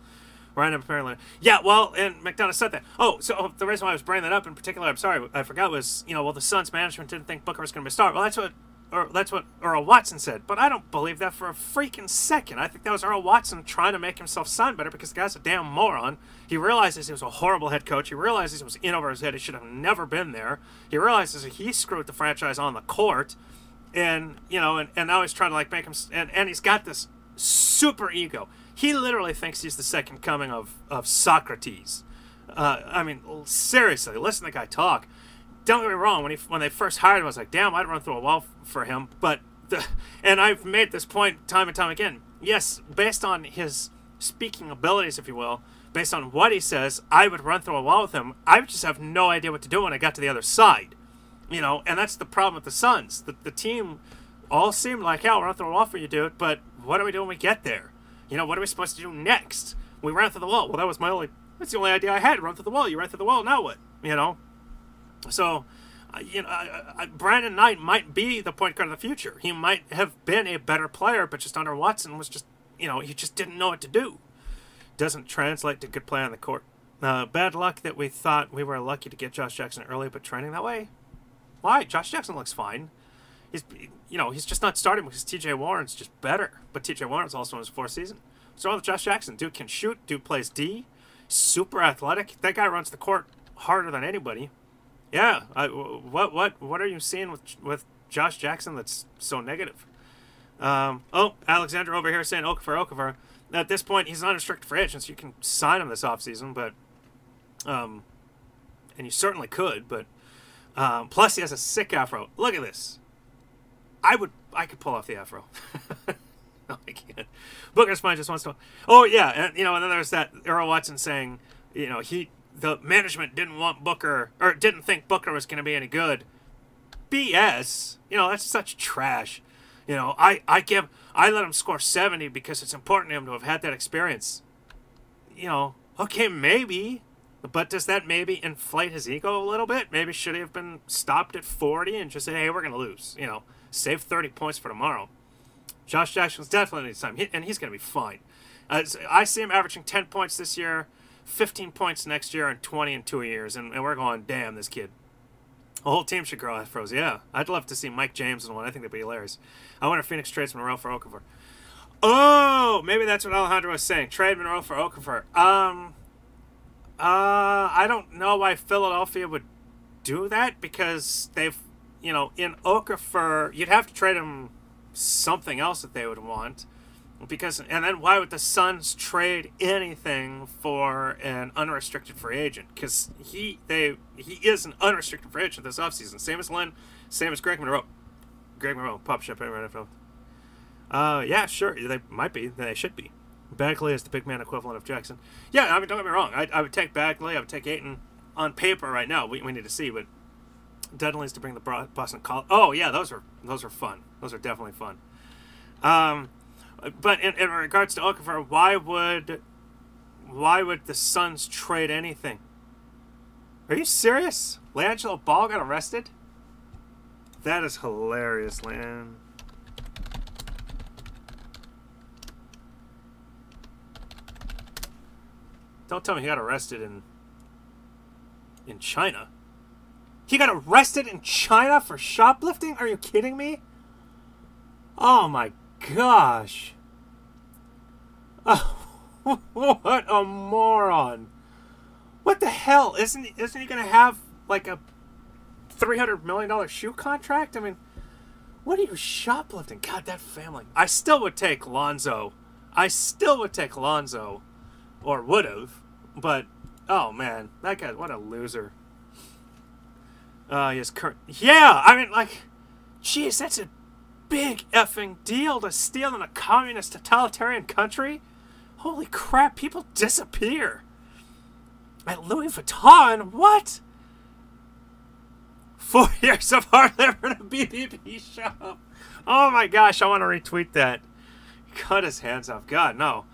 Ryan apparently, yeah. Well, and McDonough said that. Oh, so the reason why I was bringing that up in particular, I'm sorry, I forgot, was, you know, well, the Suns management didn't think Booker was going to be a star. Well, that's what Earl Watson said. But I don't believe that for a freaking second. I think that was Earl Watson trying to make himself sound better because the guy's a damn moron. He realizes he was a horrible head coach. He realizes he was in over his head. He should have never been there. He realizes that he screwed the franchise on the court, and you know, and now he's trying to like make him, and he's got this super ego. He literally thinks he's the second coming of Socrates. I mean, seriously, listen to the guy talk. Don't get me wrong. When they first hired him, I was like, damn, I'd run through a wall for him. But and I've made this point time and time again. Yes, based on his speaking abilities, if you will, based on what he says, I would run through a wall with him. I would just have no idea what to do when I got to the other side. You know, and that's the problem with the Suns. The team all seemed like, yeah, I'll run through a wall for you, dude. But what do we do when we get there? You know, what are we supposed to do next? We ran through the wall. Well, that's the only idea I had. Run through the wall. You ran through the wall. Now what? You know? So, you know, Brandon Knight might be the point guard of the future. He might have been a better player, but just under Watson was just, you know, he just didn't know what to do. Doesn't translate to good play on the court. Bad luck that we thought we were lucky to get Josh Jackson early, but training that way? Why? Josh Jackson looks fine. He's just not starting because T.J. Warren's just better. But T.J. Warren's also in his 4th season. What's wrong with Josh Jackson? Dude can shoot. Dude plays D. Super athletic. That guy runs the court harder than anybody. Yeah. What are you seeing with Josh Jackson that's so negative? Oh, Alexander over here saying Okafor. At this point, he's an unrestricted free agent, so you can sign him this offseason. But, and you certainly could. But plus, he has a sick afro. Look at this. I could pull off the afro. No, I can't. Booker's fine, just wants to. Oh yeah, and you know, and then there's that Earl Watson saying, you know, the management didn't want Booker or didn't think Booker was going to be any good. BS. You know, that's such trash. You know, I let him score 70 because it's important to him to have had that experience. You know, okay, maybe. But does that maybe inflate his ego a little bit? Maybe should he have been stopped at 40 and just say, hey, we're going to lose. You know, save 30 points for tomorrow. Josh Jackson's definitely needs time, and he's going to be fine. I see him averaging 10 points this year, 15 points next year, and 20 in 2 years. And we're going, damn, this kid. The whole team should grow afros. Yeah, I'd love to see Mike James in one. I think that'd be hilarious. I wonder if Phoenix trades Monroe for Okafor. Oh, maybe that's what Alejandro was saying. Trade Monroe for Okafor. I don't know why Philadelphia would do that because they've, you know, in Okafor, you'd have to trade him something else that they would want. Because, and then why would the Suns trade anything for an unrestricted free agent? Because he is an unrestricted free agent this offseason. Same as Len, same as Greg Monroe. Greg Monroe, pop shop, NFL. Yeah, sure, they might be. They should be. Bagley is the big man equivalent of Jackson. Yeah, I mean, don't get me wrong. I would take Bagley. I would take Ayton on paper right now. We need to see, but Dudley is to bring the Boston College. Oh yeah, those are fun. Those are definitely fun. But in regards to Okafor, why would the Suns trade anything? Are you serious? LiAngelo Ball got arrested? That is hilarious, Lan. Don't tell me he got arrested in China. He got arrested in China for shoplifting? Are you kidding me? Oh my gosh. Oh, what a moron. What the hell? Isn't he going to have like a $300 million shoe contract? I mean, what are you shoplifting? God, that family. I still would take Lonzo. Or would have. But, oh man, that guy, what a loser. Yeah, I mean, like, geez, that's a big effing deal to steal in a communist totalitarian country. Holy crap, people disappear. At Louis Vuitton? What? 4 years of hard labor in a BBB shop. Oh my gosh, I want to retweet that. Cut his hands off. God, no.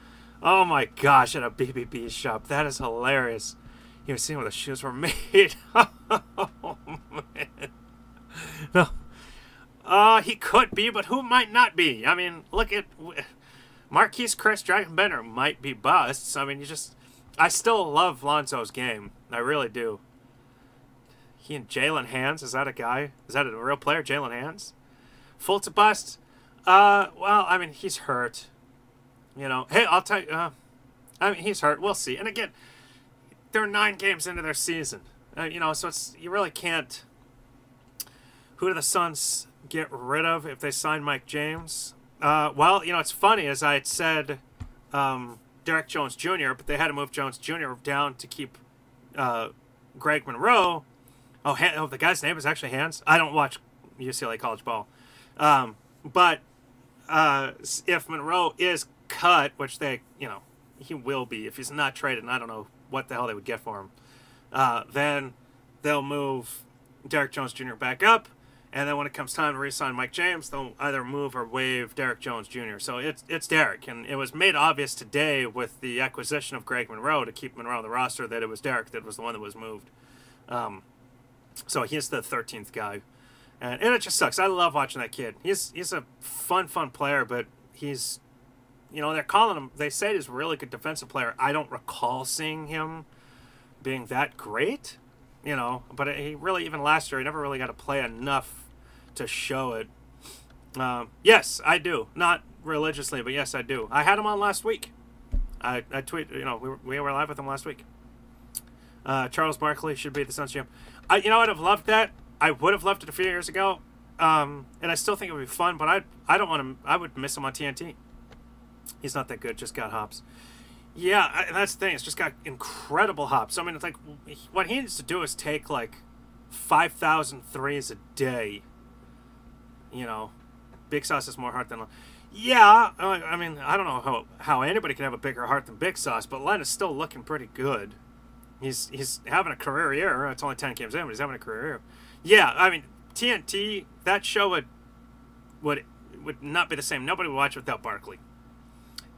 Oh my gosh, at a BBB shop. That is hilarious. He was seeing where the shoes were made. Oh, man. No. He could be, but who might not be? I mean, look at... Marquise Chris Dragon Bender might be busts. I mean, I still love Lonzo's game. I really do. He and Jalen Hands, is that a guy? Is that a real player, Jalen Hands? Fultz a bust? Well, I mean, he's hurt. You know, hey, I'll tell you, I mean, he's hurt. We'll see. And again, they're 9 games into their season. You know, so you really can't... Who do the Suns get rid of if they sign Mike James? Well, you know, it's funny, as I had said, Derek Jones Jr., but they had to move Jones Jr. down to keep Greg Monroe. Oh, the guy's name is actually Hands. I don't watch UCLA college ball. But if Monroe is cut, which they, you know, he will be if he's not traded, and I don't know what the hell they would get for him, then they'll move Derek Jones Jr. back up, and then when it comes time to re-sign Mike James, they'll either move or waive Derek Jones Jr. So it's Derek, and it was made obvious today with the acquisition of Greg Monroe to keep Monroe on the roster that it was Derek that was the one that was moved. So he's the 13th guy. And it just sucks. I love watching that kid. He's a fun player, but he's, you know, they're calling him, they say he's a really good defensive player. I don't recall seeing him being that great, you know, but he really, even last year, he never really got to play enough to show it. Yes, I do. Not religiously, but yes, I do. I had him on last week. I tweet, you know, we were live with him last week. Charles Barkley should be the Suns GM. You know, I'd have loved that. I would have loved it a few years ago, and I still think it would be fun. But I don't want him. I would miss him on TNT. He's not that good. Just got hops. Yeah, that's the thing. It's just got incredible hops. I mean, it's like what he needs to do is take like 5,000 threes a day. You know, Big Sauce is more heart than Len. Yeah, I mean, I don't know how anybody can have a bigger heart than Big Sauce, but Len is still looking pretty good. He's having a career year. It's only 10 games in, but he's having a career year. Yeah, I mean, TNT, that show would not be the same. Nobody would watch it without Barkley.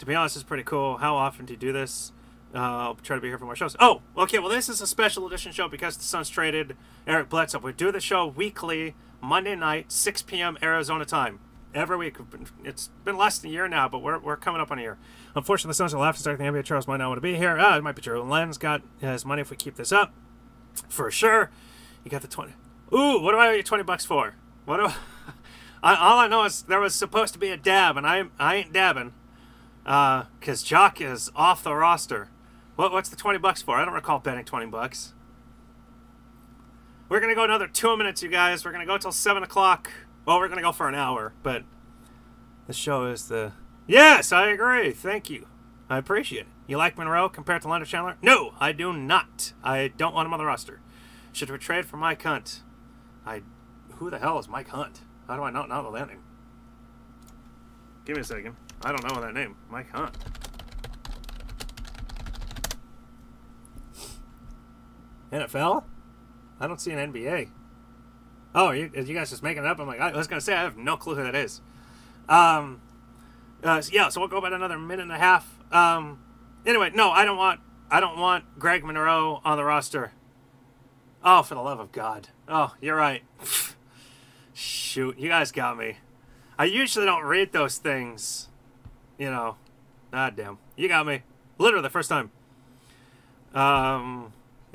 To be honest, it's pretty cool. How often do you do this? I'll try to be here for more shows. Oh, okay, well, this is a special edition show because the Suns traded Eric Bledsoe. We do the show weekly, Monday night, 6 p.m. Arizona time. Every week. It's been less than a year now, but we're coming up on a year. Unfortunately, the Suns are left to start the NBA. Charles might not want to be here. It might be true. Len's got his money if we keep this up. For sure. You got the 20. Ooh, what do I owe you 20 bucks for? What do all I know is there was supposed to be a dab, and I ain't dabbing. Because Jock is off the roster. What's the 20 bucks for? I don't recall betting 20 bucks. We're going to go another 2 minutes, you guys. We're going to go till 7 o'clock. Well, we're going to go for an hour, but the show is the... Yes, I agree. Thank you. I appreciate it. You like Monroe compared to Leonard Chandler? No, I do not. I don't want him on the roster. Should we trade for Mike Hunt? Who the hell is Mike Hunt? How do I not know that name? Give me a second. I don't know that name. Mike Hunt. NFL? I don't see an NBA. Oh, you guys just making it up? I'm like, I was going to say, I have no clue who that is. Yeah, so we'll go about another minute and a half. Anyway, no, I don't want Greg Monroe on the roster. Oh, for the love of God. Oh, you're right. Shoot, you guys got me. I usually don't read those things. You know. God damn. You got me. Literally the first time.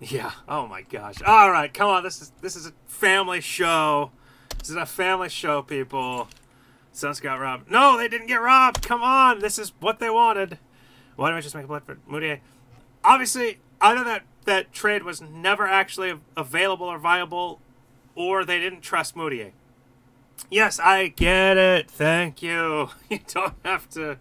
Yeah. Oh my gosh. All right, come on. This is a family show. This is a family show, people. Suns got robbed. No, they didn't get robbed. Come on. This is what they wanted. Why don't we just make a play for Moutier? Obviously, either that trade was never actually available or viable, or they didn't trust Moutier. Yes, I get it. Thank you. You don't have to...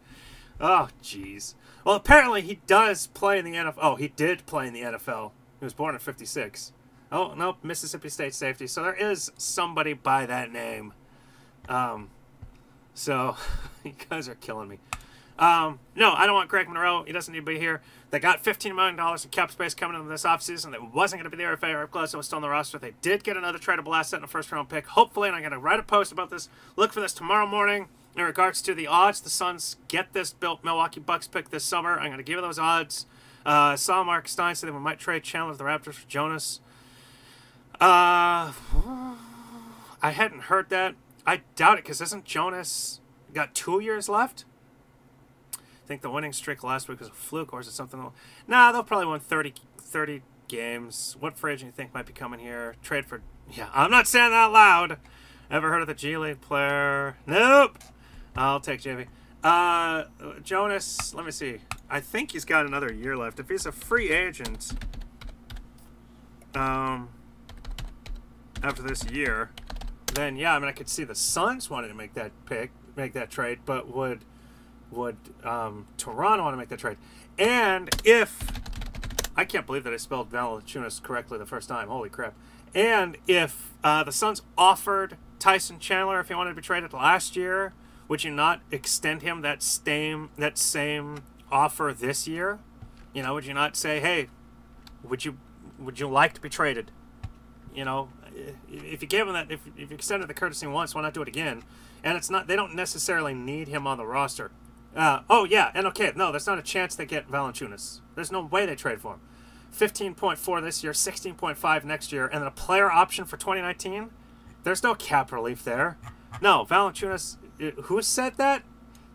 Oh, jeez. Well, apparently he does play in the NFL. Oh, he did play in the NFL. He was born in '56. Oh, no, Mississippi State safety. So there is somebody by that name. So, you guys are killing me. No, I don't want Greg Monroe. He doesn't need to be here. They got $15 million in cap space coming into this offseason. That wasn't going to be there if Eric Bledsoe was still on the roster. They did get another tradable asset in a first-round pick. Hopefully, and I'm going to write a post about this. Look for this tomorrow morning in regards to the odds the Suns get this built Milwaukee Bucks pick this summer. I'm going to give you those odds. Saw Mark Stein say they might trade Chandler to the Raptors for Jonas. I hadn't heard that. I doubt it, because isn't Jonas got 2 years left? I think the winning streak last week was a fluke, or is it something? Nah, they'll probably win 30 games. What free agent do you think might be coming here? Trade for... Yeah, I'm not saying that out loud. Ever heard of the G League player? Nope. I'll take JV. Jonas, let me see. I think he's got another year left. If he's a free agent, after this year, then yeah, I mean, I could see the Suns wanting to make that trade, but would Toronto want to make that trade? And if, I can't believe that I spelled Valanciunas correctly the first time. Holy crap. And if the Suns offered Tyson Chandler, if he wanted to be traded last year, would you not extend him that same offer this year? You know, would you not say, hey, would you like to be traded? You know, if you gave him that, if you extended the courtesy once, why not do it again? And it's not, they don't necessarily need him on the roster. Oh yeah, and okay, no, there's not a chance they get Valanciunas. There's no way they trade for him. 15.4 this year, 16.5 next year, and then a player option for 2019. There's no cap relief there. No, Valanciunas. Who said that?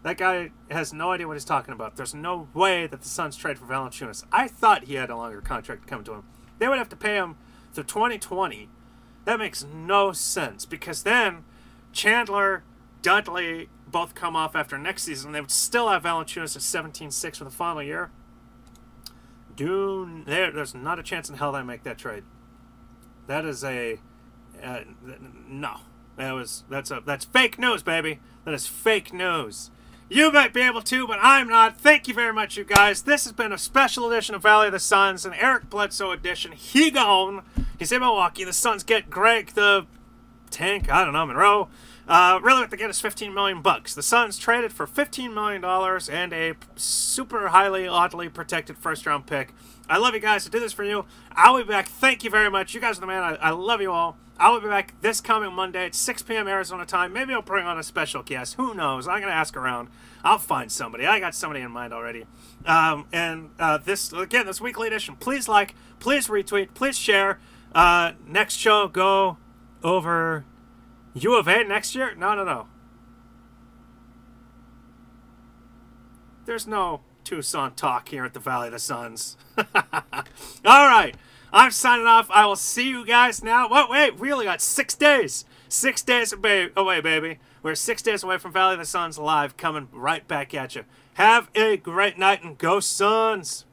That guy has no idea what he's talking about. There's no way that the Suns trade for Valanciunas. I thought he had a longer contract coming to him. They would have to pay him through 2020. That makes no sense, because then Chandler, Dudley both come off after next season. They would still have Valanciunas at 17.6 for the final year. Dude, there's not a chance in hell they make that trade. That is a no. That's fake news, baby. That is fake news. You might be able to, but I'm not. Thank you very much, you guys. This has been a special edition of Valley of the Suns, an Eric Bledsoe edition. He gone. He's in Milwaukee. The Suns get Greg the Tank, I don't know, Monroe. Really what they get is $15 million. The Suns traded for $15 million and a super highly, oddly protected first-round pick. I love you guys to do this for you. I'll be back. Thank you very much. You guys are the man. I love you all. I will be back this coming Monday at 6 p.m. Arizona time. Maybe I'll bring on a special guest. Who knows? I'm going to ask around. I'll find somebody. I got somebody in mind already. This weekly edition, please like, please retweet, please share. Next show, go over U of A next year? No. There's no Tucson talk here at the Valley of the Suns. All right. I'm signing off. I will see you guys now. Wait, we only got 6 days. 6 days away, baby. We're 6 days away from Valley of the Suns live, coming right back at you. Have a great night and go Suns.